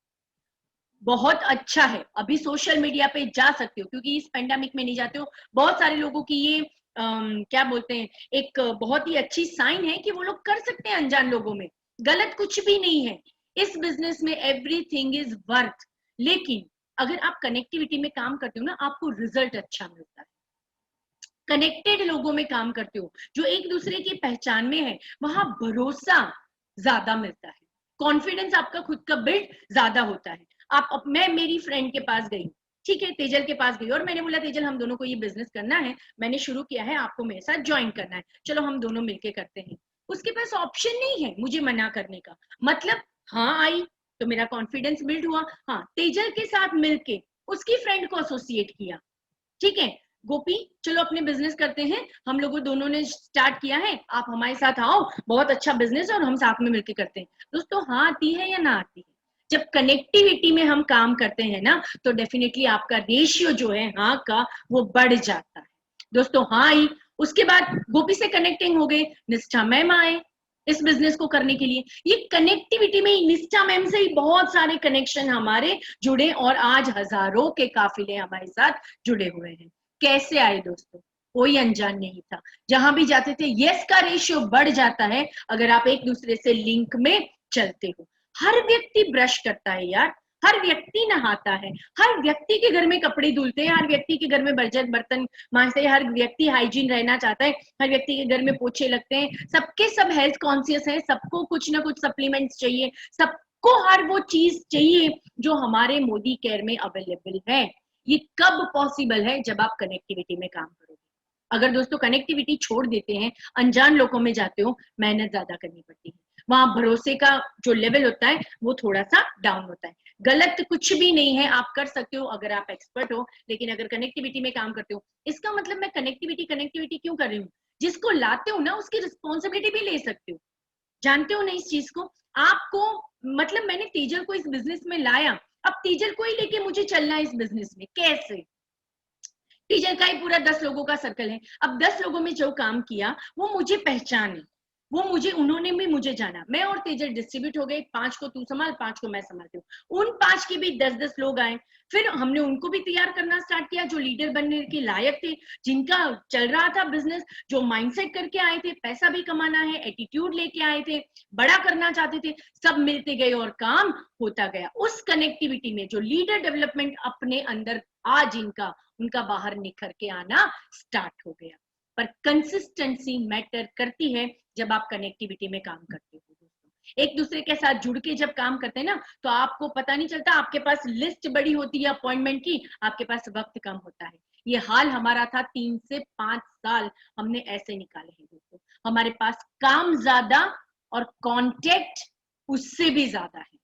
बहुत अच्छा है अभी सोशल मीडिया पे जा सकते हो, क्योंकि इस पेंडेमिक में नहीं जाते हो। बहुत सारे लोगों की ये क्या बोलते हैं, एक बहुत ही अच्छी साइन है कि वो लोग कर सकते हैं अनजान लोगों में, गलत कुछ भी नहीं है। इस बिजनेस में एवरीथिंग इज वर्थ। लेकिन अगर आप कनेक्टिविटी में काम करते हो ना, आपको रिजल्ट अच्छा मिलता है। कनेक्टेड लोगों में काम करते हो जो एक दूसरे की पहचान में है, वहां भरोसा ज्यादा मिलता है, कॉन्फिडेंस आपका खुद का बिल्ड ज्यादा होता है। मैं मेरी फ्रेंड के पास गई, ठीक है, तेजल के पास गई, और मैंने बोला तेजल हम दोनों को ये बिजनेस करना है, मैंने शुरू किया है, आपको मेरे साथ ज्वाइन करना है, चलो हम दोनों मिलके करते हैं। उसके पास ऑप्शन नहीं है मुझे मना करने का, मतलब हाँ आई तो मेरा कॉन्फिडेंस बिल्ड हुआ, हाँ तेजल के साथ मिलके उसकी फ्रेंड को एसोसिएट किया, ठीक है गोपी चलो अपने बिजनेस करते हैं, हम लोगों दोनों ने स्टार्ट किया है, आप हमारे साथ आओ, बहुत अच्छा बिजनेस है और हम साथ में मिलकर करते हैं। दोस्तों हाँ आती है या ना आती है? जब कनेक्टिविटी में हम काम करते हैं ना, तो डेफिनेटली आपका रेशियो जो है हाँ का वो बढ़ जाता है। दोस्तों हाँ आई, उसके बाद गोपी से कनेक्टिंग हो गए, निष्ठा मैम आए इस बिजनेस को करने के लिए। ये कनेक्टिविटी में निष्ठा मैम से ही बहुत सारे कनेक्शन हमारे जुड़े, और आज हजारों के काफिले हमारे साथ जुड़े हुए हैं। कैसे आए दोस्तों? कोई अनजान नहीं था, जहां भी जाते थे यस का रेशियो बढ़ जाता है अगर आप एक दूसरे से लिंक में चलते हो। हर व्यक्ति ब्रश करता है यार, हर व्यक्ति नहाता है, हर व्यक्ति के घर में कपड़े धुलते हैं, हर व्यक्ति के घर में बर्तन मांजते हैं, हर व्यक्ति हाइजीन रहना चाहता है, हर व्यक्ति के घर में पोछे लगते हैं, सबके सब हेल्थ कॉन्शियस है, सबको कुछ ना कुछ सप्लीमेंट्स चाहिए, सबको हर वो चीज चाहिए जो हमारे मोदी केयर में अवेलेबल है। ये कब पॉसिबल है? जब आप कनेक्टिविटी में काम करोगे। अगर दोस्तों कनेक्टिविटी छोड़ देते हैं, अनजान लोगों में जाते हो, मेहनत ज्यादा करनी पड़ती है, वहां भरोसे का जो लेवल होता है वो थोड़ा सा डाउन होता है। गलत कुछ भी नहीं है, आप कर सकते हो अगर आप एक्सपर्ट हो, लेकिन अगर कनेक्टिविटी में काम करते हो, इसका मतलब मैं कनेक्टिविटी कनेक्टिविटी क्यों कर रही हूँ, जिसको लाते हो ना उसकी रिस्पॉन्सिबिलिटी भी ले सकते हो। जानते हो ना इस चीज को? आपको, मतलब मैंने तेजल को इस बिजनेस में लाया, अब तेजल को ही लेके मुझे चलना है इस बिजनेस में, कैसे? तेजल का ही पूरा 10 लोगों का सर्कल है। अब 10 लोगों में जो काम किया वो मुझे पहचाने, वो मुझे, उन्होंने भी मुझे जाना, मैं और तेजल डिस्ट्रीब्यूट हो गए, 5 को तू संभाल, 5 को मैं संभालती हूँ। उन 5 के भी 10-10 लोग आए, फिर हमने उनको भी तैयार करना स्टार्ट किया जो लीडर बनने के लायक थे, जिनका चल रहा था बिजनेस, जो माइंडसेट करके आए थे, पैसा भी कमाना है, एटीट्यूड लेके आए थे, बड़ा करना चाहते थे, सब मिलते गए और काम होता गया। उस कनेक्टिविटी में जो लीडर डेवलपमेंट अपने अंदर आज इनका, उनका बाहर निखर के आना स्टार्ट हो गया। पर कंसिस्टेंसी मैटर करती है जब आप कनेक्टिविटी में काम करते हो दोस्तों। एक दूसरे के साथ जुड़ के जब काम करते हैं ना, तो आपको पता नहीं चलता, आपके पास लिस्ट बड़ी होती है अपॉइंटमेंट की, आपके पास वक्त कम होता है। ये हाल हमारा था 3 से 5 साल हमने ऐसे निकाले हैं दोस्तों। हमारे पास काम ज्यादा और कांटेक्ट उससे भी ज्यादा है,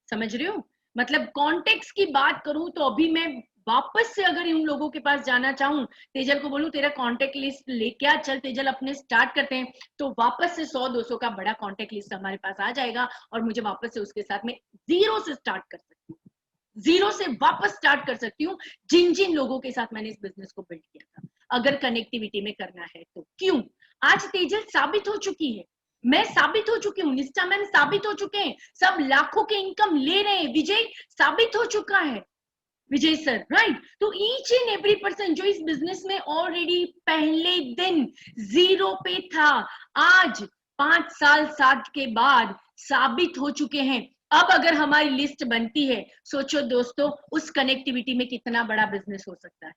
समझ रहे हो? मतलब कॉन्टेक्ट की बात करूं तो अभी मैं वापस से अगर इन लोगों के पास जाना चाहूं, तेजल को बोलूं तेरा कॉन्टेक्ट लिस्ट लेके आ, चल तेजल अपने स्टार्ट करते हैं, तो वापस से 100-200 का बड़ा कॉन्टेक्ट लिस्ट हमारे पास आ जाएगा और मुझे वापस से उसके साथ में जीरो से स्टार्ट कर सकती हूँ, जीरो से वापस स्टार्ट कर सकती हूँ जिन जिन लोगों के साथ मैंने इस बिजनेस को बिल्ड किया था, अगर कनेक्टिविटी में करना है तो। क्यों? आज तेजल साबित हो चुकी है, मैं साबित हो चुकी हूँ, निष्ठा मैम साबित हो चुके हैं, सब लाखों के इनकम ले रहे हैं, विजय साबित हो चुका है, विजय सर, राइट? तो ईच एंड एवरी पर्सन जो इस बिजनेस में ऑलरेडी पहले दिन जीरो पे था, आज 5 साल 7 के बाद साबित हो चुके हैं। अब अगर हमारी लिस्ट बनती है, सोचो दोस्तों उस कनेक्टिविटी में कितना बड़ा बिजनेस हो सकता है।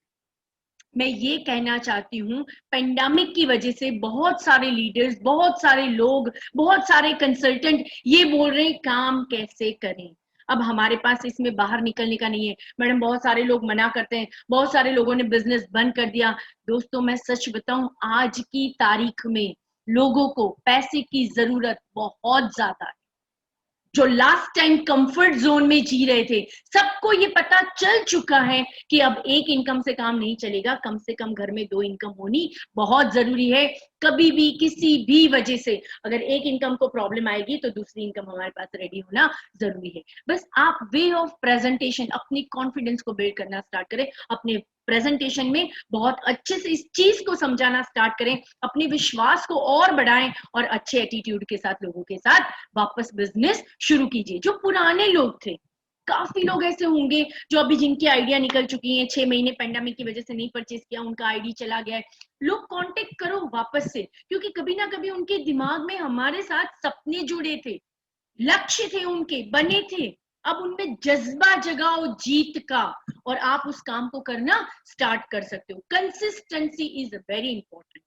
मैं ये कहना चाहती हूँ, पेंडेमिक की वजह से बहुत सारे लीडर्स, बहुत सारे लोग, बहुत सारे कंसल्टेंट ये बोल रहे हैं काम कैसे करें। अब हमारे पास इसमें बाहर निकलने का नहीं है मैडम, बहुत सारे लोग मना करते हैं, बहुत सारे लोगों ने बिजनेस बंद कर दिया। दोस्तों मैं सच बताऊं, आज की तारीख में लोगों को पैसे की जरूरत बहुत ज्यादा है। जो लास्ट टाइम कंफर्ट जोन में जी रहे थे, सबको ये पता चल चुका है कि अब एक इनकम से काम नहीं चलेगा, कम से कम घर में 2 इनकम होनी बहुत जरूरी है। कभी भी किसी भी वजह से अगर एक इनकम को प्रॉब्लम आएगी तो दूसरी इनकम हमारे पास रेडी होना जरूरी है। बस आप वे ऑफ प्रेजेंटेशन, अपनी कॉन्फिडेंस को बिल्ड करना स्टार्ट करें, अपने प्रेजेंटेशन में बहुत अच्छे से इस चीज को समझाना स्टार्ट करें, अपने विश्वास को और बढ़ाएं और अच्छे एटीट्यूड के साथ लोगों के साथ वापस बिजनेस शुरू कीजिए। जो पुराने लोग थे, काफी लोग ऐसे होंगे जो अभी जिनकी आइडिया निकल चुकी है, 6 महीने पेंडेमिक की वजह से नहीं परचेज किया, उनका आईडी चला गया है, लोग कांटेक्ट करो वापस से, क्योंकि कभी ना कभी उनके दिमाग में हमारे साथ सपने जुड़े थे, लक्ष्य थे उनके बने थे, अब उनमें जज्बा जगाओ जीत का और आप उस काम को करना स्टार्ट कर सकते हो। कंसिस्टेंसी इज वेरी इंपॉर्टेंट,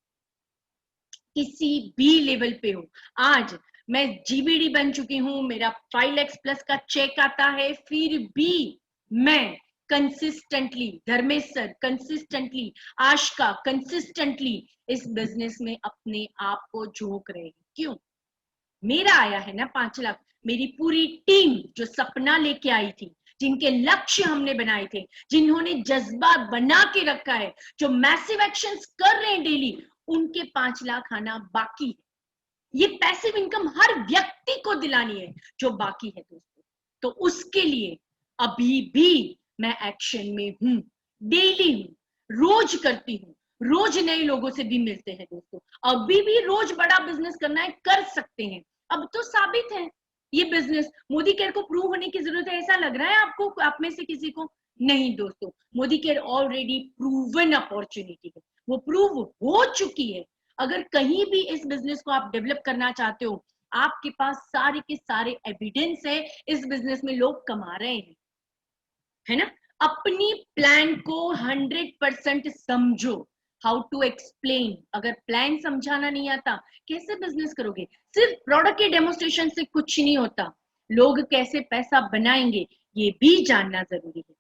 किसी भी लेवल पे हो। आज मैं जीबीडी बन चुकी हूं, मेरा 5 लाख प्लस का चेक आता है, फिर भी मैं कंसिस्टेंटली, धर्मेश सर कंसिस्टेंटली, आशका कंसिस्टेंटली इस बिजनेस में अपने आप को झोंक रहे हैं। क्यों? मेरा आया है ना 5 लाख, मेरी पूरी टीम जो सपना लेके आई थी, जिनके लक्ष्य हमने बनाए थे, जिन्होंने जज्बा बना के रखा है, जो मैसिव एक्शंस कर रहे हैं डेली, उनके 5 लाख आना बाकी है। ये पैसिव इनकम हर व्यक्ति को दिलानी है जो बाकी है दोस्तों। तो उसके लिए अभी भी मैं एक्शन में हूं, डेली हूं, रोज करती हूं, रोज नए लोगों से भी मिलते हैं दोस्तों। अभी भी रोज बड़ा बिजनेस करना है, कर सकते हैं। अब तो साबित है ये बिजनेस, मोदी केयर को प्रूव होने की जरूरत है ऐसा लग रहा है आपको, आप में से किसी को? नहीं दोस्तों, Modi care already proven opportunity है, वो प्रूव हो चुकी है। अगर कहीं भी इस बिजनेस को आप डेवलप करना चाहते हो, आपके पास सारे के सारे एविडेंस है, इस बिजनेस में लोग कमा रहे हैं, है ना? अपनी प्लान को 100% समझो। हाउ टू एक्सप्लेन, अगर प्लान समझाना नहीं आता कैसे बिजनेस करोगे? सिर्फ प्रोडक्ट के डेमोस्ट्रेशन से कुछ नहीं होता, लोग कैसे पैसा बनाएंगे ये भी जानना जरूरी है।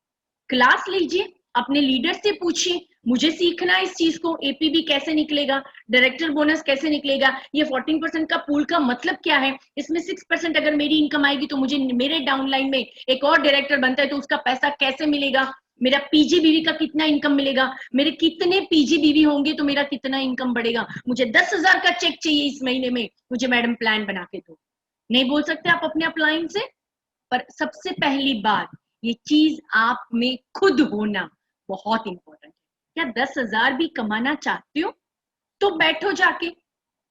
क्लास लीजिए, अपने लीडर से पूछिए, मुझे सीखना है इस चीज को, एपीबी कैसे निकलेगा, डायरेक्टर बोनस कैसे निकलेगा, ये 14% का पूल का मतलब क्या है, इसमें 6% अगर मेरी इनकम आएगी तो मुझे मेरे डाउनलाइन में एक और डायरेक्टर बनता है तो उसका पैसा कैसे मिलेगा, मेरा पीजीबीवी का कितना इनकम मिलेगा, मेरे कितने पीजीबीवी होंगे तो मेरा कितना इनकम बढ़ेगा, मुझे 10,000 का चेक चाहिए इस महीने में, मुझे मैडम प्लान बना के दो। नहीं बोल सकते आप अपने अपलाइन से? पर सबसे पहली बात, ये चीज आप में खुद होना बहुत इंपॉर्टेंट है। क्या 10,000 भी कमाना चाहते हो तो बैठो जाके,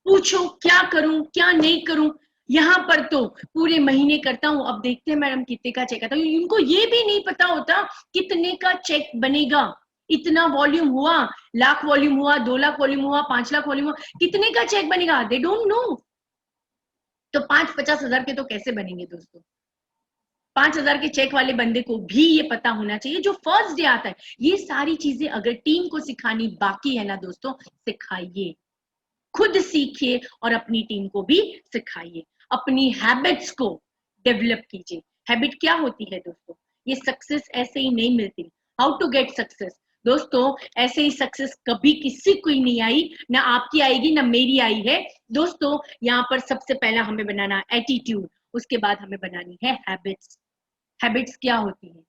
पूछो क्या करूं क्या नहीं करूं। यहाँ पर तो पूरे महीने करता हूं, अब देखते हैं मैडम कितने का चेक आता है। इनको ये भी नहीं पता होता कितने का चेक बनेगा। इतना वॉल्यूम हुआ, लाख वॉल्यूम हुआ, 2 लाख वॉल्यूम हुआ, 5 लाख वॉल्यूम हुआ, कितने का चेक बनेगा, दे डोंट नो। तो 5-50 हजार के तो कैसे बनेंगे दोस्तों। 5,000 के चेक वाले बंदे को भी ये पता होना चाहिए जो फर्स्ट डे आता है। ये सारी चीजें अगर टीम को सिखानी बाकी है ना दोस्तों, सिखाइए, खुद सीखिए और अपनी टीम को भी सिखाइए। अपनी हैबिट्स को डेवलप कीजिए। हैबिट क्या होती है दोस्तों, ये सक्सेस ऐसे ही नहीं मिलती। हाउ टू गेट सक्सेस दोस्तों, ऐसे ही सक्सेस कभी किसी को ही नहीं आई, ना आपकी आएगी ना मेरी आई है दोस्तों। यहाँ पर सबसे पहला हमें बनाना एटीट्यूड, उसके बाद हमें बनानी है हैबिट्स। हैबिट्स क्या होती है,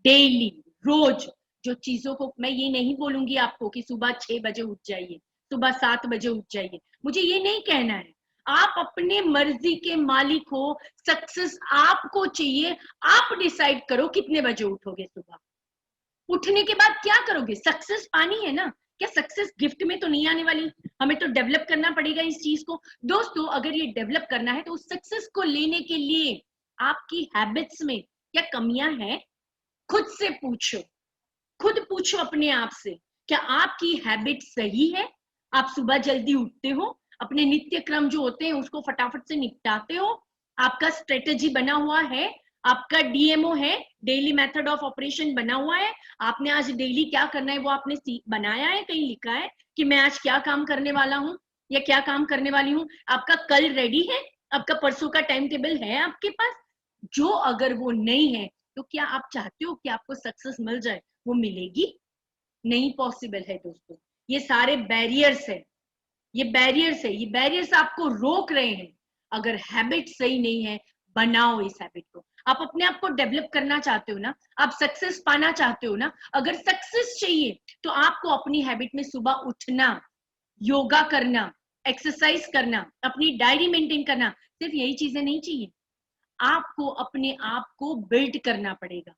डेली, रोज जो चीजों को, मैं ये नहीं बोलूंगी आपको कि सुबह 6 बजे उठ जाइए, सुबह 7 बजे उठ जाइए, मुझे ये नहीं कहना है। आप अपने मर्जी के मालिक हो, सक्सेस आपको चाहिए। आप डिसाइड करो कितने बजे उठोगे सुबह। उठने के बाद क्या करोगे, सक्सेस पानी है ना, क्या सक्सेस गिफ्ट में तो नहीं आने वाली, हमें तो डेवलप करना पड़ेगा इस चीज को दोस्तों। अगर ये डेवलप करना है तो उस सक्सेस को लेने के लिए आपकी हैबिट्स में क्या कमियां हैं, खुद से पूछो। खुद पूछो अपने आप से, क्या आपकी हैबिट सही है, आप सुबह जल्दी उठते हो, अपने नित्य क्रम जो होते हैं उसको फटाफट से निपटाते हो, आपका स्ट्रेटेजी बना हुआ है, आपका डीएमओ है, डेली मेथड ऑफ ऑपरेशन बना हुआ है, आपने आज डेली क्या करना है वो आपने बनाया है, कहीं लिखा है कि मैं आज क्या काम करने वाला हूँ या क्या काम करने वाली हूँ। आपका कल रेडी है, आपका परसों का टाइम टेबल है आपके पास। जो अगर वो नहीं है तो क्या आप चाहते हो कि आपको सक्सेस मिल जाए, वो मिलेगी नहीं, पॉसिबल है दोस्तों। ये सारे बैरियर्स है, ये बैरियर्स है, ये बैरियर्स आपको रोक रहे हैं। अगर हैबिट सही नहीं है, बनाओ इस हैबिट को। आप अपने आप को डेवलप करना चाहते हो ना, आप सक्सेस पाना चाहते हो ना, अगर सक्सेस चाहिए तो आपको अपनी हैबिट में सुबह उठना, योगा करना, एक्सरसाइज करना, अपनी डायरी मेंटेन करना, सिर्फ यही चीजें नहीं चाहिए। आपको अपने आप को बिल्ड करना पड़ेगा,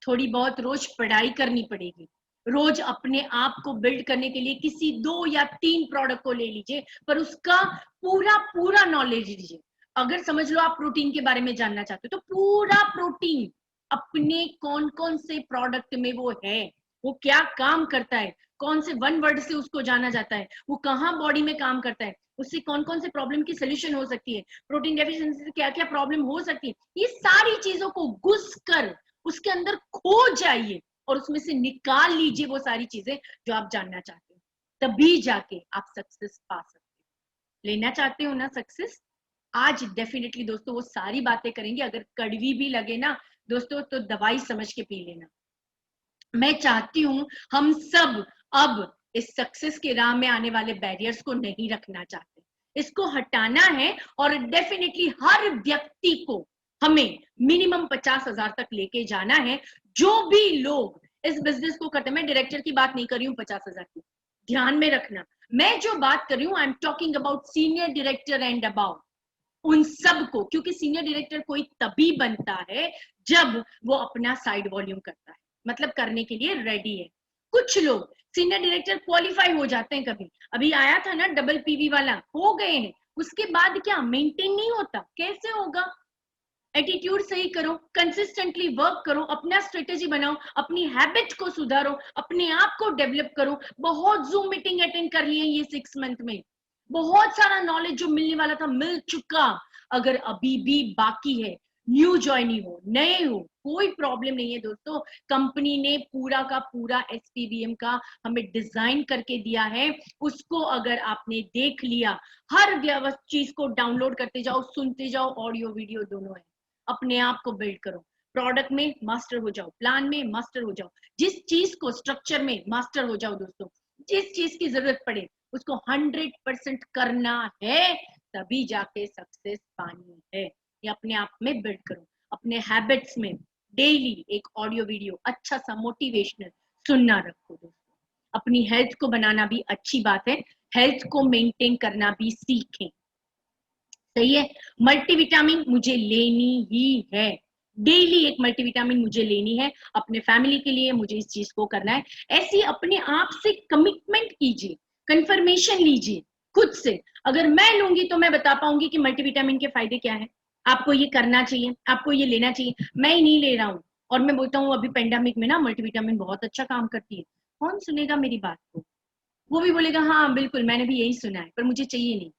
थोड़ी बहुत रोज पढ़ाई करनी पड़ेगी। रोज अपने आप को बिल्ड करने के लिए किसी 2 या 3 प्रोडक्ट को ले लीजिए, पर उसका पूरा पूरा नॉलेज लीजिए। अगर समझ लो आप प्रोटीन के बारे में जानना चाहते हो तो पूरा प्रोटीन अपने कौन कौन से प्रोडक्ट में वो है, वो क्या काम करता है, कौन से 1 वर्ड से उसको जाना जाता है, वो कहाँ बॉडी में काम करता है, उससे कौन कौन से प्रॉब्लम की सोल्यूशन हो सकती है, प्रोटीन डेफिशिएंसी से क्या क्या प्रॉब्लम हो सकती है, ये सारी चीजों को घुस कर उसके अंदर खो जाइए और उसमें से निकाल लीजिए वो सारी चीजें जो आप जानना चाहते हो, तभी जाके आप सक्सेस पा सकते हो। लेना चाहते हो ना सक्सेस, आज डेफिनेटली दोस्तों वो सारी बातें करेंगे। अगर कड़वी भी लगे ना दोस्तों तो दवाई समझ के पी लेना। मैं चाहती हूं हम सब अब इस सक्सेस के राह में आने वाले बैरियर्स को नहीं रखना चाहते, इसको हटाना है और डेफिनेटली हर व्यक्ति को हमें मिनिमम 50,000 तक लेके जाना है। जो भी लोग इस बिजनेस को करते हैं, मैं डायरेक्टर की बात नहीं कर रही हूँ 50,000 की, ध्यान में रखना, मैं जो बात कर रही हूँ I am talking about senior director and about उन सब को, क्योंकि सीनियर डायरेक्टर कोई तभी बनता है जब वो अपना साइड वॉल्यूम करता है, मतलब करने के लिए रेडी है। कुछ लोग सीनियर डायरेक्टर क्वालिफाई हो जाते हैं, कभी अभी आया था ना डबल पीवी वाला, हो गए हैं, उसके बाद क्या मेंटेन नहीं होता, कैसे होगा। एटीट्यूड सही करो, कंसिस्टेंटली वर्क करो, अपना स्ट्रेटेजी बनाओ, अपनी हैबिट को सुधारो, अपने आप को डेवलप करो। बहुत जूम मीटिंग अटेंड कर लिए ये 6 मंथ में, बहुत सारा नॉलेज जो मिलने वाला था मिल चुका। अगर अभी भी बाकी है, न्यू ज्वाइनी हो, नए हो, कोई प्रॉब्लम नहीं है दोस्तों। कंपनी ने पूरा का पूरा एसपीवीएम का हमें डिजाइन करके दिया है, उसको अगर आपने देख लिया, हर चीज को डाउनलोड करते जाओ, सुनते जाओ, ऑडियो वीडियो दोनों है। अपने आप को बिल्ड करो, प्रोडक्ट में मास्टर हो जाओ, प्लान में मास्टर हो जाओ, जिस चीज को स्ट्रक्चर में मास्टर हो जाओ दोस्तों। जिस चीज की जरूरत पड़े उसको 100% करना है, तभी जाके सक्सेस पानी है। ये अपने आप में बिल्ड करो, अपने हैबिट्स में डेली एक ऑडियो वीडियो अच्छा सा मोटिवेशनल सुनना रखो दोस्तों। अपनी हेल्थ को बनाना भी अच्छी बात है, हेल्थ को मेंटेन करना भी सीखें, सही है। मल्टीविटामिन मुझे लेनी ही है, डेली एक मल्टीविटामिन मुझे लेनी है, अपने फैमिली के लिए मुझे इस चीज को करना है। ऐसी अपने आप से कमिटमेंट कीजिए, कंफर्मेशन लीजिए खुद से। अगर मैं लूंगी तो मैं बता पाऊंगी कि मल्टीविटामिन के फायदे क्या है, आपको ये करना चाहिए, आपको ये लेना चाहिए। मैं ही नहीं ले रहा हूँ और मैं बोलता हूँ अभी पेंडेमिक में ना मल्टीविटामिन बहुत अच्छा काम करती है, कौन सुनेगा मेरी बात को? वो भी बोलेगा हाँ बिल्कुल मैंने भी यही सुना है, पर मुझे चाहिए नहीं,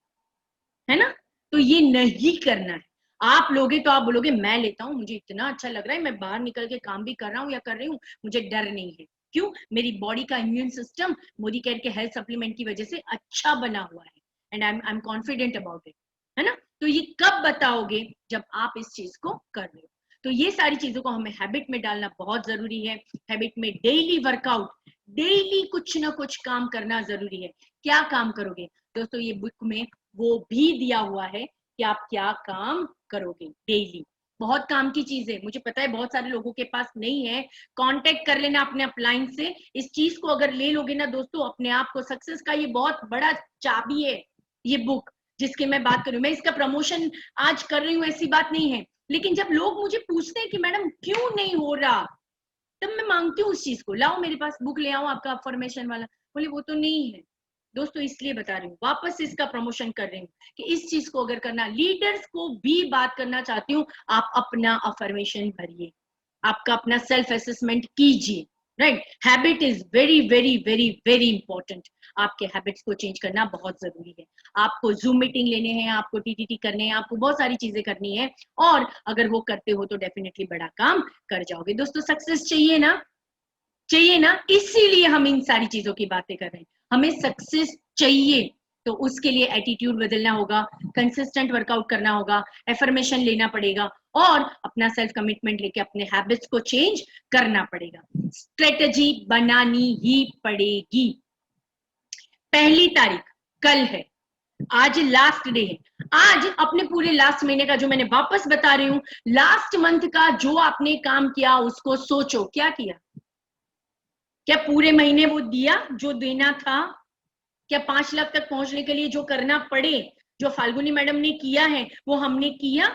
है ना? तो ये नहीं करना है। आप लोगे तो आप बोलोगे मैं लेता हूँ, मुझे इतना अच्छा लग रहा है, मैं बाहर निकल के काम भी कर रहा हूँ या कर रही हूँ, मुझे डर नहीं है। क्यों? मेरी बॉडी का इम्यून सिस्टम मोदी केयर के हेल्थ सप्लीमेंट की वजह से अच्छा बना हुआ है, and I am confident about it, है ना? तो ये कब बताओगे? जब आप इस चीज को कर रहे हो। तो ये सारी चीजों को हमें हैबिट में डालना बहुत जरूरी है। हैबिट में डेली वर्कआउट, डेली कुछ ना कुछ काम करना जरूरी है। क्या काम करोगे दोस्तों? ये बुक में वो भी दिया हुआ है कि आप क्या काम करोगे डेली। बहुत काम की चीज है, मुझे पता है बहुत सारे लोगों के पास नहीं है। कांटेक्ट कर लेना अपने अपलाइन से। इस चीज को अगर ले लोगे ना दोस्तों, अपने आप को सक्सेस का ये बहुत बड़ा चाबी है ये बुक जिसके मैं बात करूं। मैं इसका प्रमोशन आज कर रही हूँ ऐसी बात नहीं है, लेकिन जब लोग मुझे पूछते हैं कि मैडम क्यों नहीं हो रहा, तब मैं मांगती हूँ उस चीज को, लाओ मेरे पास बुक ले आओ आपका अफर्मेशन वाला। बोले वो तो नहीं है दोस्तों, इसलिए बता रही हूँ, वापस इसका प्रमोशन कर रही हूँ कि इस चीज को अगर करना, लीडर्स को भी बात करना चाहती हूँ, आप अपना अफर्मेशन भरिए, आपका अपना सेल्फ असेसमेंट कीजिए, right? Habit is very very very very important. आपके हैबिट्स को चेंज करना बहुत जरूरी है। आपको जूम मीटिंग लेने हैं, आपको टीटीटी करने हैं, आपको बहुत सारी चीजें करनी है, और अगर वो करते हो तो डेफिनेटली बड़ा काम कर जाओगे। दोस्तों सक्सेस चाहिए ना? चाहिए ना? इसीलिए हम इन सारी चीजों की बातें कर रहे हैं। हमें सक्सेस चाहिए तो उसके लिए एटीट्यूड बदलना होगा, कंसिस्टेंट वर्कआउट करना होगा, एफर्मेशन लेना पड़ेगा, और अपना सेल्फ कमिटमेंट लेके अपने हैबिट्स को चेंज करना पड़ेगा। स्ट्रेटजी बनानी ही पड़ेगी। 1 तारीख कल है, आज लास्ट डे है। आज अपने पूरे लास्ट महीने का, जो मैंने वापस बता रही हूँ, लास्ट मंथ का जो आपने काम किया उसको सोचो, क्या किया? क्या पूरे महीने वो दिया जो देना था? क्या 5 लाख तक पहुंचने के लिए जो करना पड़े, जो फाल्गुनी मैडम ने किया है, वो हमने किया?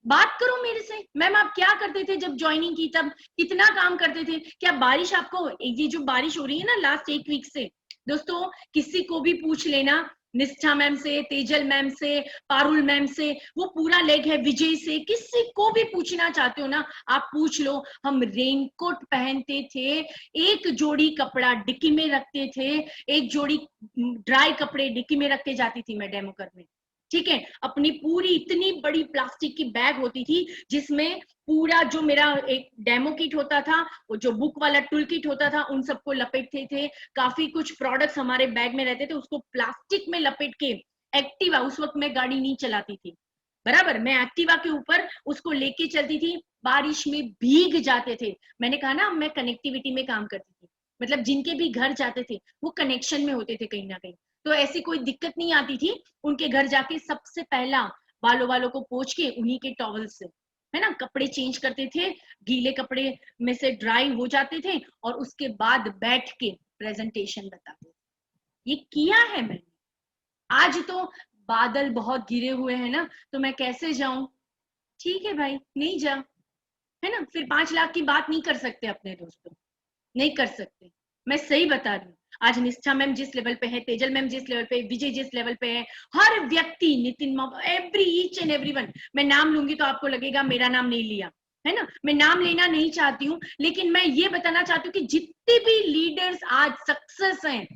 बात करो मेरे से, मैम आप क्या करते थे जब ज्वाइनिंग की, तब कितना काम करते थे? क्या बारिश आपको, ये जो बारिश हो रही है ना लास्ट 1 वीक से, दोस्तों किसी को भी पूछ लेना, निष्ठा मैम से, तेजल मैम से, पारुल मैम से, वो पूरा लेग है, विजय से, किसी को भी पूछना चाहते हो ना आप पूछ लो। हम रेनकोट पहनते थे, एक जोड़ी कपड़ा डिक्की में रखते थे, एक जोड़ी ड्राई कपड़े डिक्की में रख के जाती थी मैं डेमो करने, ठीक है? अपनी पूरी इतनी बड़ी प्लास्टिक की बैग होती थी जिसमें पूरा जो मेरा एक डेमो किट होता था, वो जो बुक वाला टूल किट होता था, उन सबको लपेटते थे। काफी कुछ प्रोडक्ट्स हमारे बैग में रहते थे, उसको प्लास्टिक में लपेट के एक्टिवा, उस वक्त मैं गाड़ी नहीं चलाती थी, बराबर, मैं एक्टिवा के ऊपर उसको लेके चलती थी, बारिश में भीग जाते थे। मैंने कहा ना मैं कनेक्टिविटी में काम करती थी, मतलब जिनके भी घर जाते थे वो कनेक्शन में होते थे कहीं ना कहीं, तो ऐसी कोई दिक्कत नहीं आती थी। उनके घर जाके सबसे पहला बालों वालों को पोंछ के उन्हीं के टॉवल से, है ना, कपड़े चेंज करते थे, गीले कपड़े में से ड्राई हो जाते थे, और उसके बाद बैठ के प्रेजेंटेशन बताते थे। ये किया है मैंने। आज तो बादल बहुत गिरे हुए हैं ना, तो मैं कैसे जाऊं? ठीक है भाई, नहीं जा, है ना? फिर 5 लाख की बात नहीं कर सकते अपने दोस्तों, नहीं कर सकते। मैं सही बता रही हूँ। आज निष्ठा मैम जिस लेवल पे है, तेजल मैम जिस लेवल पे, विजय जिस लेवल पे है, हर व्यक्ति, Nitin, every each and everyone, मैं नाम लूंगी तो आपको लगेगा मेरा नाम नहीं लिया, है ना? मैं नाम लेना नहीं चाहती हूँ, लेकिन मैं ये बताना चाहती हूँ कि जितने भी लीडर्स आज सक्सेस हैं,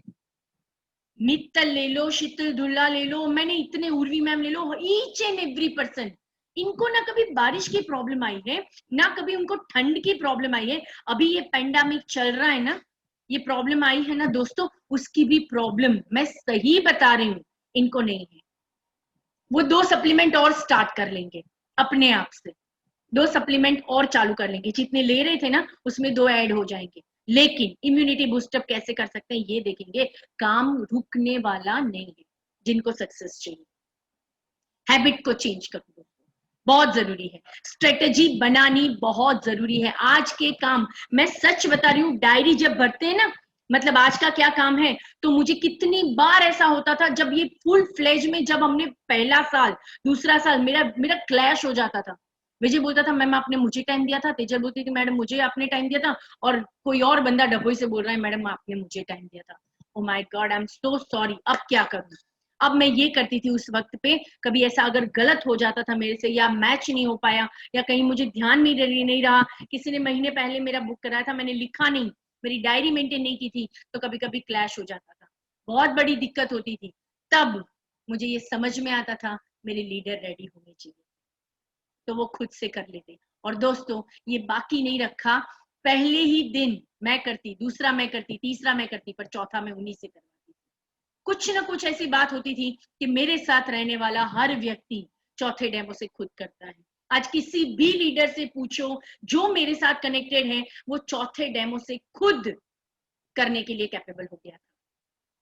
मित्तल ले लो, शीतल दुल्ला ले लो, मैंने इतने, उर्वी मैम ले लो, ईच एंड एवरी पर्सन, इनको ना कभी बारिश की प्रॉब्लम आई है, ना कभी उनको ठंड की प्रॉब्लम आई है। अभी ये पेंडेमिक चल रहा है ना, ये प्रॉब्लम आई है ना दोस्तों, उसकी भी प्रॉब्लम, मैं सही बता रही हूँ, इनको नहीं है। वो 2 सप्लीमेंट और स्टार्ट कर लेंगे अपने आप से, 2 सप्लीमेंट और चालू कर लेंगे, जितने ले रहे थे ना उसमें 2 ऐड हो जाएंगे। लेकिन इम्यूनिटी बूस्टअप कैसे कर सकते हैं ये देखेंगे। काम रुकने वाला नहीं है जिनको सक्सेस चाहिए। हैबिट को चेंज कर दो, बहुत जरूरी है। स्ट्रेटेजी बनानी बहुत जरूरी है। आज के काम, मैं सच बता रही हूँ, डायरी जब भरते हैं ना, मतलब आज का क्या काम है, तो मुझे कितनी बार ऐसा होता था जब ये फुल फ्लेज में, जब हमने पहला साल दूसरा साल, मेरा क्लैश हो जाता था। विजय बोलता था मैम आपने मुझे टाइम दिया था, तेजल बोलती थी मैडम मुझे आपने टाइम दिया था, और कोई और बंदा डबोई से बोल रहा है मैडम आपने मुझे टाइम दिया था। Oh my God, I am so sorry. अब क्या करूं? अब मैं ये करती थी उस वक्त पे, कभी ऐसा अगर गलत हो जाता था मेरे से, या मैच नहीं हो पाया, या कहीं मुझे ध्यान नहीं रहा, किसी ने महीने पहले मेरा बुक कराया था, मैंने लिखा नहीं, मेरी डायरी मेंटेन नहीं की थी, तो कभी कभी क्लैश हो जाता था, बहुत बड़ी दिक्कत होती थी। तब मुझे ये समझ में आता था मेरे लीडर रेडी होने चाहिए, तो वो खुद से कर लेते। और दोस्तों ये बाकी नहीं रखा, पहले ही दिन मैं करती, दूसरा मैं करती, तीसरा मैं करती, पर चौथा मैं उन्हीं से करवाती। कुछ ना कुछ ऐसी बात होती थी कि मेरे साथ रहने वाला हर व्यक्ति चौथे डेमो से खुद करता है। आज किसी भी लीडर से पूछो जो मेरे साथ कनेक्टेड है, वो चौथे डेमो से खुद करने के लिए कैपेबल हो गया था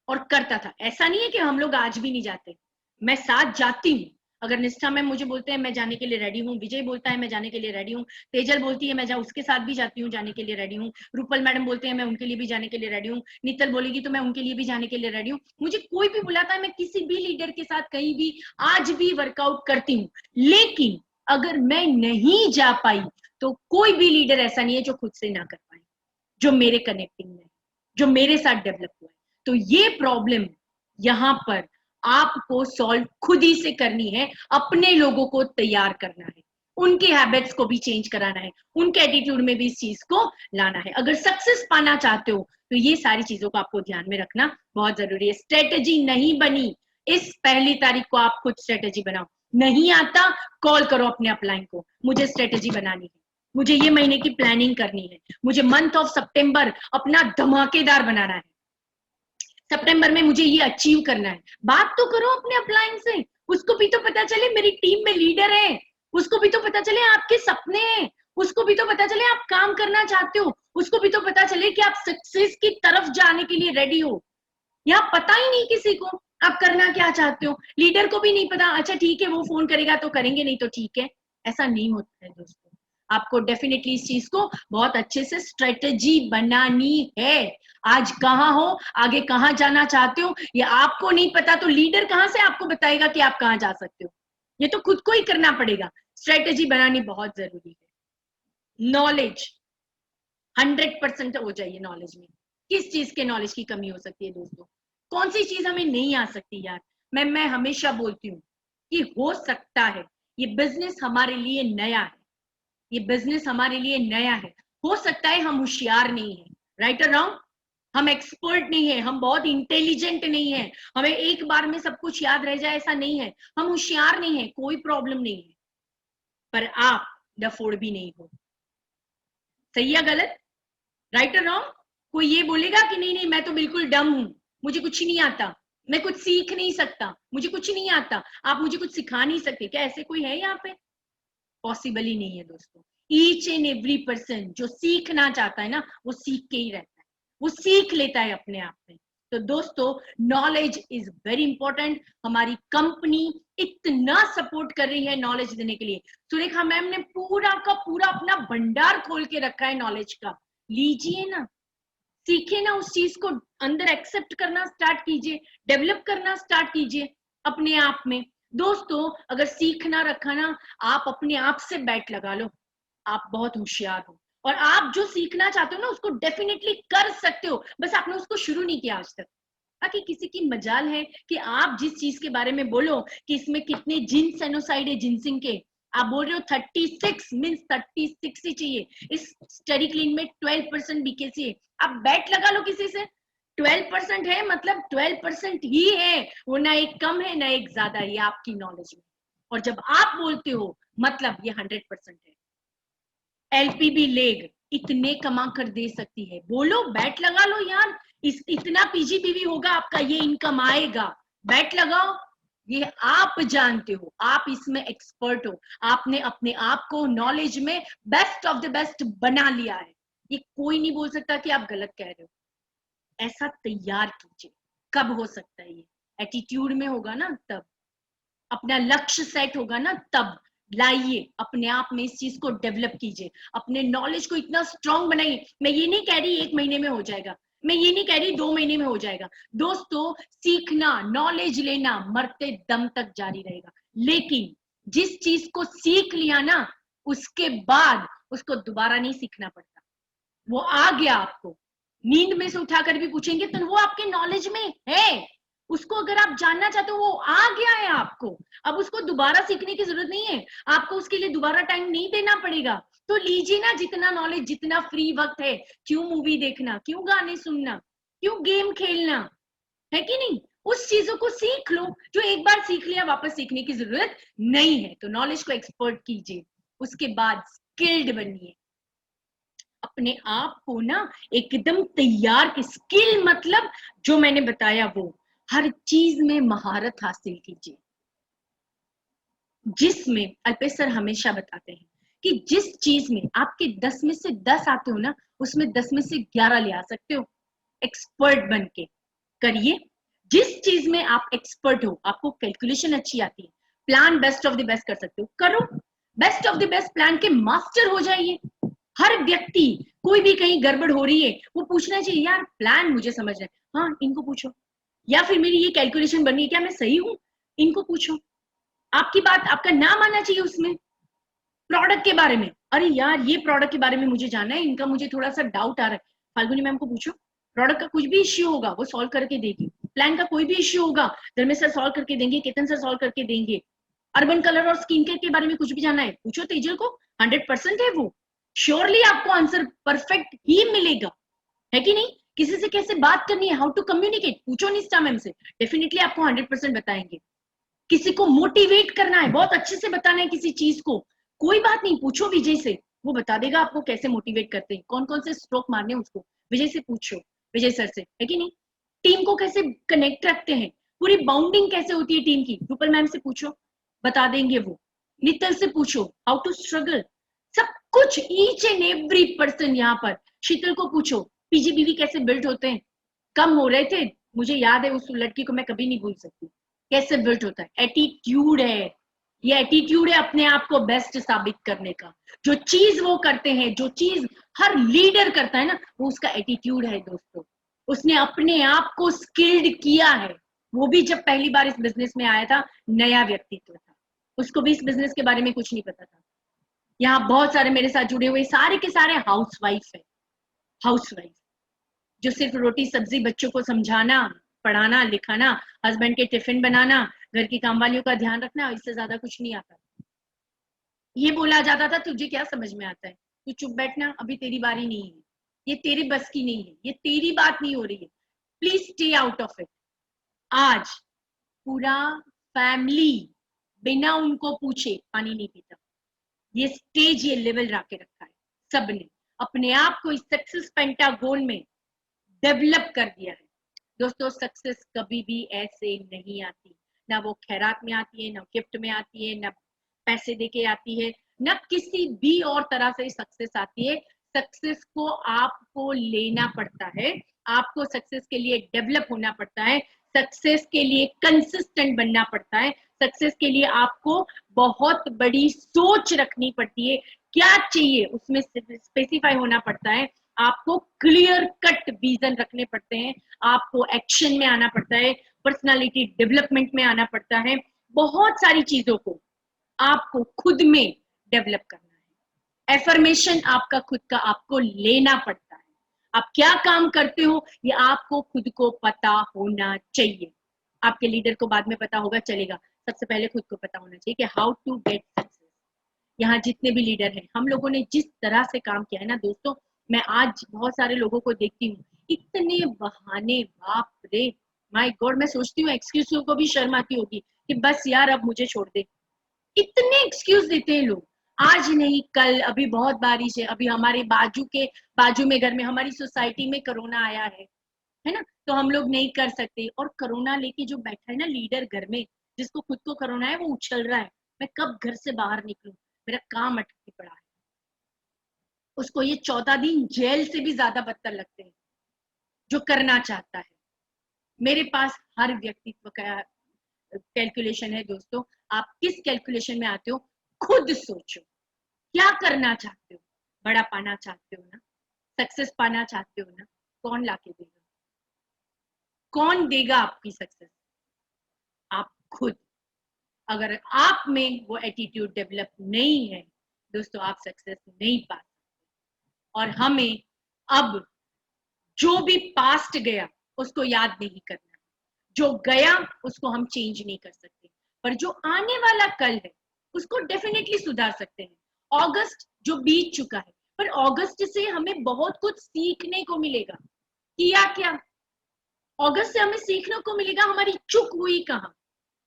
और करता था। ऐसा नहीं है कि हम लोग आज भी नहीं जाते, मैं साथ जाती हूँ। अगर निष्ठा मैम मुझे बोलते हैं मैं जाने के लिए रेडी हूँ, विजय बोलता है मैं जाने के लिए रेडी हूँ, तेजल बोलती है मैं उसके साथ भी जाती हूँ, जाने के लिए रेडी हूँ, रूपल मैडम बोलते हैं मैं उनके लिए भी जाने के लिए रेडी हूँ, नीतल बोलेगी तो मैं उनके लिए भी जाने के लिए रेडी हूँ। मुझे कोई भी बुलाता है मैं किसी भी लीडर के साथ कहीं भी आज भी वर्कआउट करती हूँ। लेकिन अगर मैं नहीं जा पाई तो कोई भी लीडर ऐसा नहीं है जो खुद से ना कर पाए, जो मेरे कनेक्टिंग में, जो मेरे साथ डेवलप हुआ है। तो ये प्रॉब्लम यहां पर आपको सॉल्व खुद ही से करनी है, अपने लोगों को तैयार करना है, उनके हैबिट्स को भी चेंज कराना है, उनके एटीट्यूड में भी इस चीज को लाना है। अगर सक्सेस पाना चाहते हो तो ये सारी चीजों को आपको ध्यान में रखना बहुत जरूरी है। स्ट्रेटेजी नहीं बनी, इस पहली तारीख को आप खुद स्ट्रेटेजी बनाओ। नहीं आता, कॉल करो अपने अपलाइन को, मुझे स्ट्रेटेजी बनानी है, मुझे ये महीने की प्लानिंग करनी है, मुझे मंथ ऑफ सितंबर अपना धमाकेदार बनाना है, सितंबर में मुझे ये अचीव करना है। बात तो करो अपने अपलाइन से, उसको भी तो पता चले मेरी टीम में लीडर है, उसको भी तो पता चले आपके सपने हैं, उसको भी तो पता चले आप काम करना चाहते हो, उसको भी तो पता चले कि आप सक्सेस की तरफ जाने के लिए रेडी हो। यहाँ पता ही नहीं किसी को आप करना क्या चाहते हो, लीडर को भी नहीं पता। अच्छा ठीक है वो फोन करेगा तो करेंगे, नहीं तो ठीक है, ऐसा नहीं होता है दोस्तों। आपको डेफिनेटली इस चीज को बहुत अच्छे से स्ट्रेटेजी बनानी है। आज कहाँ हो, आगे कहाँ जाना चाहते हो, ये आपको नहीं पता तो लीडर कहाँ से आपको बताएगा कि आप कहाँ जा सकते हो? ये तो खुद को ही करना पड़ेगा। स्ट्रेटेजी बनानी बहुत जरूरी है। नॉलेज 100% हो जाइए नॉलेज में। किस चीज के नॉलेज की कमी हो सकती है दोस्तों? कौन सी चीज हमें नहीं आ सकती यार? मैं हमेशा बोलती हूँ कि हो सकता है ये बिजनेस हमारे लिए नया है, ये बिजनेस हमारे लिए नया है, हो सकता है हम होशियार नहीं है, राइट और रॉन्ग, हम एक्सपर्ट नहीं है, हम बहुत इंटेलिजेंट नहीं है, हमें एक बार में सब कुछ याद रह जाए ऐसा नहीं है, हम होशियार नहीं है, कोई प्रॉब्लम नहीं है, पर आप डफोड़ भी नहीं हो। सही या गलत, राइट और रॉन्ग? कोई ये बोलेगा कि नहीं नहीं मैं तो बिल्कुल डम हूं, मुझे कुछ नहीं आता, मैं कुछ सीख नहीं सकता, मुझे कुछ नहीं आता, आप मुझे कुछ सिखा नहीं सकते, क्या ऐसे कोई है यहाँ पे? पॉसिबल ही नहीं है दोस्तों। ईच एंड एवरी पर्सन जो सीखना चाहता है ना, वो सीख के ही रहता है, वो सीख लेता है अपने आप में। तो दोस्तों नॉलेज इज वेरी इंपॉर्टेंट। हमारी कंपनी इतना सपोर्ट कर रही है नॉलेज देने के लिए। सुरेखा मैम ने पूरा का पूरा अपना भंडार खोल के रखा है नॉलेज का, लीजिए ना, सीखे ना, उस चीज को अंदर एक्सेप्ट करना स्टार्ट कीजिए, डेवलप करना स्टार्ट कीजिए अपने आप में। दोस्तों अगर सीखना रखा ना, आप अपने आप से बैट लगा लो, आप बहुत होशियार हो, और आप जो सीखना चाहते हो ना उसको डेफिनेटली कर सकते हो, बस आपने उसको शुरू नहीं किया आज तक। ताकि किसी की मजाल है कि आप जिस चीज के बारे में बोलो कि इसमें कितने जिनसेनोसाइड है, जिनसिंग के, आप बोल रहे हो 36 मीन्स 36 ही चाहिए, इस स्टडी क्लीन में 12% बीकेसी है, आप बैट लगा लो किसी से, 12% है मतलब 12% ही है, वो ना एक कम है ना एक ज्यादा है, ये आपकी नॉलेज में। और जब आप बोलते हो मतलब ये 100% है। एलपीबी लेग इतने कमा कर दे सकती है, बोलो बैट लगा लो यार, इतना पीजीबीवी होगा आपका, ये इनकम आएगा, बैट लगाओ। ये आप जानते हो, आप इसमें एक्सपर्ट हो, आपने अपने आप को नॉलेज में बेस्ट ऑफ द बेस्ट बना लिया है, ये कोई नहीं बोल सकता कि आप गलत कह रहे हो। ऐसा तैयार कीजिए। कब हो सकता है ये? एटीट्यूड में होगा ना तब, अपना लक्ष्य सेट होगा ना तब, लाइए अपने आप में इस चीज को डेवलप कीजिए, अपने नॉलेज को इतना स्ट्रांग बनाइए। मैं ये नहीं कह रही 1 महीने में हो जाएगा, मैं ये नहीं कह रही 2 महीने में हो जाएगा। दोस्तों सीखना, नॉलेज लेना मरते दम तक जारी रहेगा, लेकिन जिस चीज को सीख लिया ना उसके बाद उसको दोबारा नहीं सीखना पड़ता। वो आ गया, आपको नींद में से उठाकर भी पूछेंगे तो वो आपके नॉलेज में है। उसको अगर आप जानना चाहते हो, वो आ गया है आपको, अब उसको दोबारा सीखने की जरूरत नहीं है, आपको उसके लिए दोबारा टाइम नहीं देना पड़ेगा। तो लीजिए ना जितना नॉलेज, जितना फ्री वक्त है, क्यों मूवी देखना, क्यों गाने सुनना, क्यों गेम खेलना, है कि नहीं? उस चीजों को सीख लो जो एक बार सीख लिया, वापस सीखने की जरूरत नहीं है। तो नॉलेज को एक्सपर्ट कीजिए, उसके बाद स्किल्ड बनिए, अपने आप को ना एकदम तैयार की। स्किल मतलब जो मैंने बताया, वो हर चीज में महारत हासिल कीजिए, जिसमें अल्पेश सर हमेशा बताते हैं कि जिस चीज में आपके 10 में से 10 आते हो ना, उसमें 10 में से 11 ले आ सकते हो। एक्सपर्ट बन के करिए। जिस चीज में आप एक्सपर्ट हो, आपको कैलकुलेशन अच्छी आती है, plan best of the best कर सकते हो, करो। Best of the best plan के मास्टर हो जाइए। हर व्यक्ति, कोई भी कहीं गड़बड़ हो रही है, वो पूछना चाहिए, यार प्लान मुझे समझ है, हाँ इनको पूछो, या फिर मेरी ये कैलकुलेशन बनी है, क्या मैं सही हूं, इनको पूछो। आपकी बात, आपका नाम आना चाहिए उसमें। प्रोडक्ट के बारे में, अरे यार ये प्रोडक्ट के बारे में मुझे जानना है, इनका मुझे थोड़ा सा डाउट आ रहा है, फाल्गुनी मैम को पूछो। प्रोडक्ट का कुछ भी इश्यू होगा वो सॉल्व करके देगी। प्लान का कोई भी इश्यू होगा, धर्मेश सर सॉल्व करके देंगे, केतन सर सॉल्व करके देंगे। अर्बन कलर और स्किन केयर के बारे में कुछ भी जानना है, पूछो तेजल को, 100% है वो। श्योरली आपको आंसर परफेक्ट ही मिलेगा, है कि नहीं? किसी से कैसे बात करनी है, हाउ टू कम्युनिकेट, पूछो निष्ठा मैम से, डेफिनेटली आपको 100% बताएंगे। किसी को मोटिवेट करना है, बहुत अच्छे से बताना है किसी चीज को, कोई बात नहीं, पूछो विजय से, वो बता देगा आपको कैसे मोटिवेट करते हैं, कौन कौन से स्ट्रोक मारने हैं उसको, विजय से पूछो, विजय सर से, है कि नहीं? टीम को कैसे कनेक्ट रखते हैं, पूरी बाउंडिंग कैसे होती है टीम की, रूपल मैम से पूछो, बता देंगे वो। नितल से पूछो, हाउ टू स्ट्रगल, सब कुछ, ईच एंड एवरी पर्सन यहाँ पर। शीतल को पूछो, पीजीबीवी कैसे बिल्ड होते हैं, कम हो रहे थे, मुझे याद है, उस लड़की को मैं कभी नहीं भूल सकती, कैसे बिल्ड होता है। एटीट्यूड है, ये एटीट्यूड है अपने आप को बेस्ट साबित करने का। जो चीज वो करते हैं, जो चीज हर लीडर करता है ना, वो उसका एटीट्यूड है दोस्तों। उसने अपने आप को स्किल्ड किया है। वो भी जब पहली बार इस बिजनेस में आया था, नया व्यक्तित्व था, उसको भी इस बिजनेस के बारे में कुछ नहीं पता था। यहाँ बहुत सारे मेरे साथ जुड़े हुए सारे के सारे हाउसवाइफ है, हाउसवाइफ जो सिर्फ रोटी सब्जी, बच्चों को समझाना, पढ़ाना, लिखाना, हस्बैंड के टिफिन बनाना, घर की काम वालियों का ध्यान रखना, इससे ज्यादा कुछ नहीं आता। ये बोला जाता था, तुझे क्या समझ में आता है, तू चुप बैठना, अभी तेरी बारी नहीं है, ये तेरे बस की नहीं है, ये तेरी बात नहीं हो रही है, please stay out of it. आज पूरा फैमिली बिना उनको पूछे पानी नहीं पीता। ये स्टेज, ये लेवल राके रखा है सबने, अपने आप को इस सक्सेस पेंटागोन में डेवलप कर दिया है। दोस्तों सक्सेस कभी भी ऐसे नहीं आती, ना वो खैरात में आती है, ना गिफ्ट में आती है, ना पैसे देके आती है, ना किसी भी और तरह से सक्सेस आती है। सक्सेस को आपको लेना पड़ता है, आपको सक्सेस के लिए डेवलप होना पड़ता है, सक्सेस के लिए कंसिस्टेंट बनना पड़ता है, सक्सेस के लिए आपको बहुत बड़ी सोच रखनी पड़ती है, क्या चाहिए उसमें स्पेसिफाई होना पड़ता है, आपको क्लियर कट विजन रखने पड़ते हैं, आपको एक्शन में आना पड़ता है, पर्सनालिटी डेवलपमेंट में आना पड़ता है, बहुत सारी चीजों को आपको खुद में डेवलप करना है। एफर्मेशन आपका खुद का आपको लेना पड़ता है। आप क्या काम करते हो ये आपको खुद को पता होना चाहिए। आपके लीडर को बाद में पता होगा, चलेगा, सबसे पहले खुद को पता होना चाहिए कि हाउ टू गेट सक्सेस। यहाँ जितने भी लीडर हैं, हम लोगों ने जिस तरह से काम किया है ना दोस्तों, मैं आज बहुत सारे लोगों को देखती हूँ, इतने बहाने, बाप रे, माय गॉड, मैं सोचती हूँ एक्सक्यूज को भी शर्म आती होगी कि बस यार अब मुझे छोड़ दे। इतने एक्सक्यूज देते हैं लोग, आज नहीं कल, अभी बहुत बारिश है, अभी हमारे बाजू में घर में हमारी सोसाइटी में कोरोना आया है ना, तो हम लोग नहीं कर सकते। और कोरोना लेके जो बैठा है ना लीडर घर में, जिसको खुद को कोरोना है, वो उछल रहा है, मैं कब घर से बाहर निकलूं, मेरा काम अटके पड़ा है। उसको ये 14 दिन जेल से भी ज्यादा बदतर लगते हैं जो करना चाहता है। मेरे पास हर व्यक्तित्व का कैलकुलेशन है दोस्तों, आप किस कैलकुलेशन में आते हो खुद सोचो, क्या करना चाहते हो, बड़ा पाना चाहते हो ना, सक्सेस पाना चाहते हो ना, कौन लाके देगा, कौन देगा आपकी सक्सेस, आप खुद। अगर आप में वो एटीट्यूड डेवलप नहीं है दोस्तों आप सक्सेस नहीं पा सकते। और हमें अब जो भी पास्ट गया उसको याद नहीं करना, जो गया उसको हम चेंज नहीं कर सकते, पर जो आने वाला कल है उसको डेफिनेटली सुधार सकते हैं। अगस्त जो बीत चुका है, पर अगस्त से हमें बहुत कुछ सीखने को मिलेगा। किया क्या? अगस्त से हमें सीखने को मिलेगा हमारी चूक हुई कहाँ,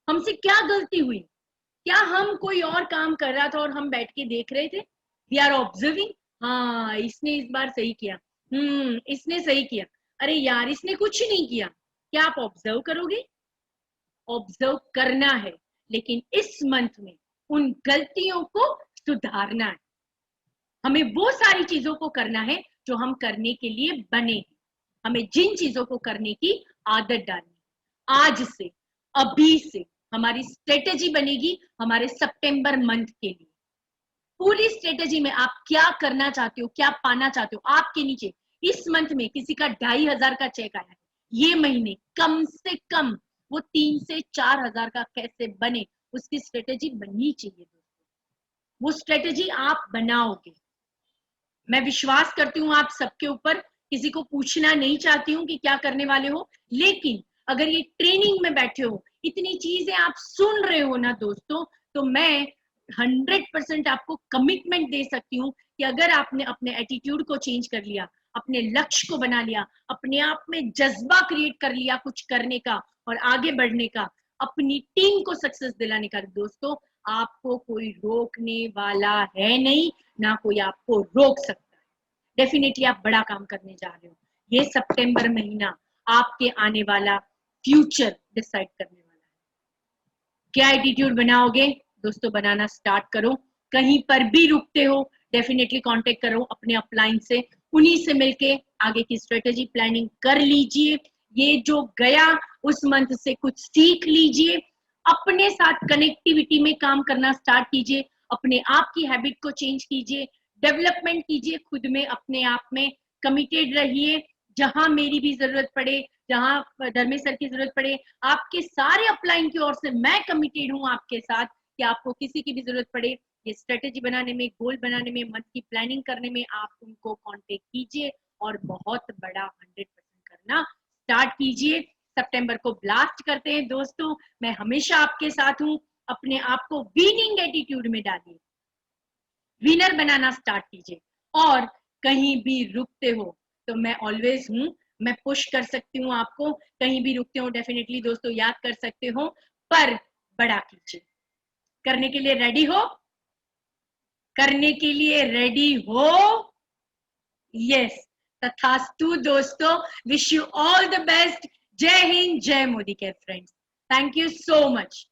हमसे क्या गलती हुई। क्या हम कोई और काम कर रहा था और हम बैठ के देख रहे थे? वी आर ऑब्जर्विंग, हाँ इसने इस बार सही किया, इसने सही किया, अरे यार इसने कुछ नहीं किया। क्या आप ऑब्जर्व करोगे? ऑब्जर्व करना है, लेकिन इस मंथ में उन गलतियों को सुधारना है। हमें वो सारी चीजों को करना है जो हम करने के लिए बने हैं। हमें जिन चीजों को करने की आदत डालनी, आज से, अभी से हमारी स्ट्रेटेजी बनेगी हमारे सितंबर मंथ के लिए। पूरी स्ट्रेटेजी में आप क्या करना चाहते हो, क्या पाना चाहते हो, आपके नीचे इस मंथ में किसी का 2,500 का चेक आया है, ये महीने कम से कम वो 3 से 4,000 का कैसे बने, उसकी स्ट्रेटेजी बननी चाहिए दोस्तों। वो स्ट्रेटेजी आप बनाओगे, मैं विश्वास करती हूँ आप सबके ऊपर। किसी को पूछना नहीं चाहती हूँ कि क्या करने वाले हो, लेकिन अगर ये ट्रेनिंग में बैठे हो, इतनी चीजें आप सुन रहे हो ना दोस्तों, तो मैं 100% आपको कमिटमेंट दे सकती हूँ कि अगर आपने अपने एटीट्यूड को चेंज कर लिया, अपने लक्ष्य को बना लिया, अपने आप में जज्बा क्रिएट कर लिया कुछ करने का और आगे बढ़ने का, अपनी टीम को सक्सेस दिलाने का, दोस्तों आपको कोई रोकने वाला है नहीं, ना कोई आपको रोक सकता है। डेफिनेटली आप बड़ा काम करने जा रहे हो। ये सितंबर महीना आपके आने वाला फ्यूचर डिसाइड करने वाला है। क्या एटीट्यूड बनाओगे दोस्तों? बनाना स्टार्ट करो। कहीं पर भी रुकते हो, डेफिनेटली कांटेक्ट करो अपने अपलाइन से, उन्हीं से मिलके आगे की स्ट्रेटेजी प्लानिंग कर लीजिए। ये जो गया उस मंथ से कुछ सीख लीजिए, अपने साथ कनेक्टिविटी में काम करना स्टार्ट कीजिए, अपने आप की हैबिट को चेंज कीजिए, डेवलपमेंट कीजिए, खुद में अपने आप में कमिटेड रहिए। जहां मेरी भी जरूरत पड़े, जहां धर्मेश सर की जरूरत पड़े, आपके सारे अपलाइन की ओर से मैं कमिटेड हूं आपके साथ कि आपको किसी की भी जरूरत पड़े, ये स्ट्रेटेजी बनाने में, गोल बनाने में, मंथ की प्लानिंग करने में, आप उनको कांटेक्ट कीजिए और बहुत बड़ा 100% करना स्टार्ट कीजिए। सितंबर को ब्लास्ट करते हैं दोस्तों, मैं हमेशा आपके साथ हूं। अपने आप को विनिंग एटीट्यूड में डालिए, विनर बनाना स्टार्ट कीजिए, और कहीं भी रुकते हो तो मैं ऑलवेज हूं, मैं पुश कर सकती हूँ आपको। कहीं भी रुकते हो डेफिनेटली दोस्तों याद कर सकते हो, पर बड़ा कीजिए। करने के लिए रेडी हो? करने के लिए रेडी हो? यस, तथास्तु दोस्तों। Wish you all the best. जय हिंद, जय मोदी के friends. Thank you so much.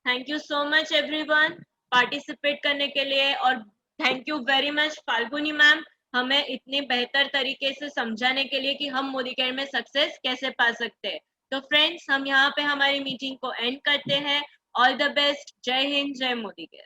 Thank you so much everyone participate करने के लिए, और thank you very much Falguni ma'am हमें इतनी बेहतर तरीके से समझाने के लिए कि हम मोदी केयर में सक्सेस कैसे पा सकते हैं। तो फ्रेंड्स हम यहाँ पे हमारी मीटिंग को एंड करते हैं। All the best. जय हिंद, जय मोदी केयर।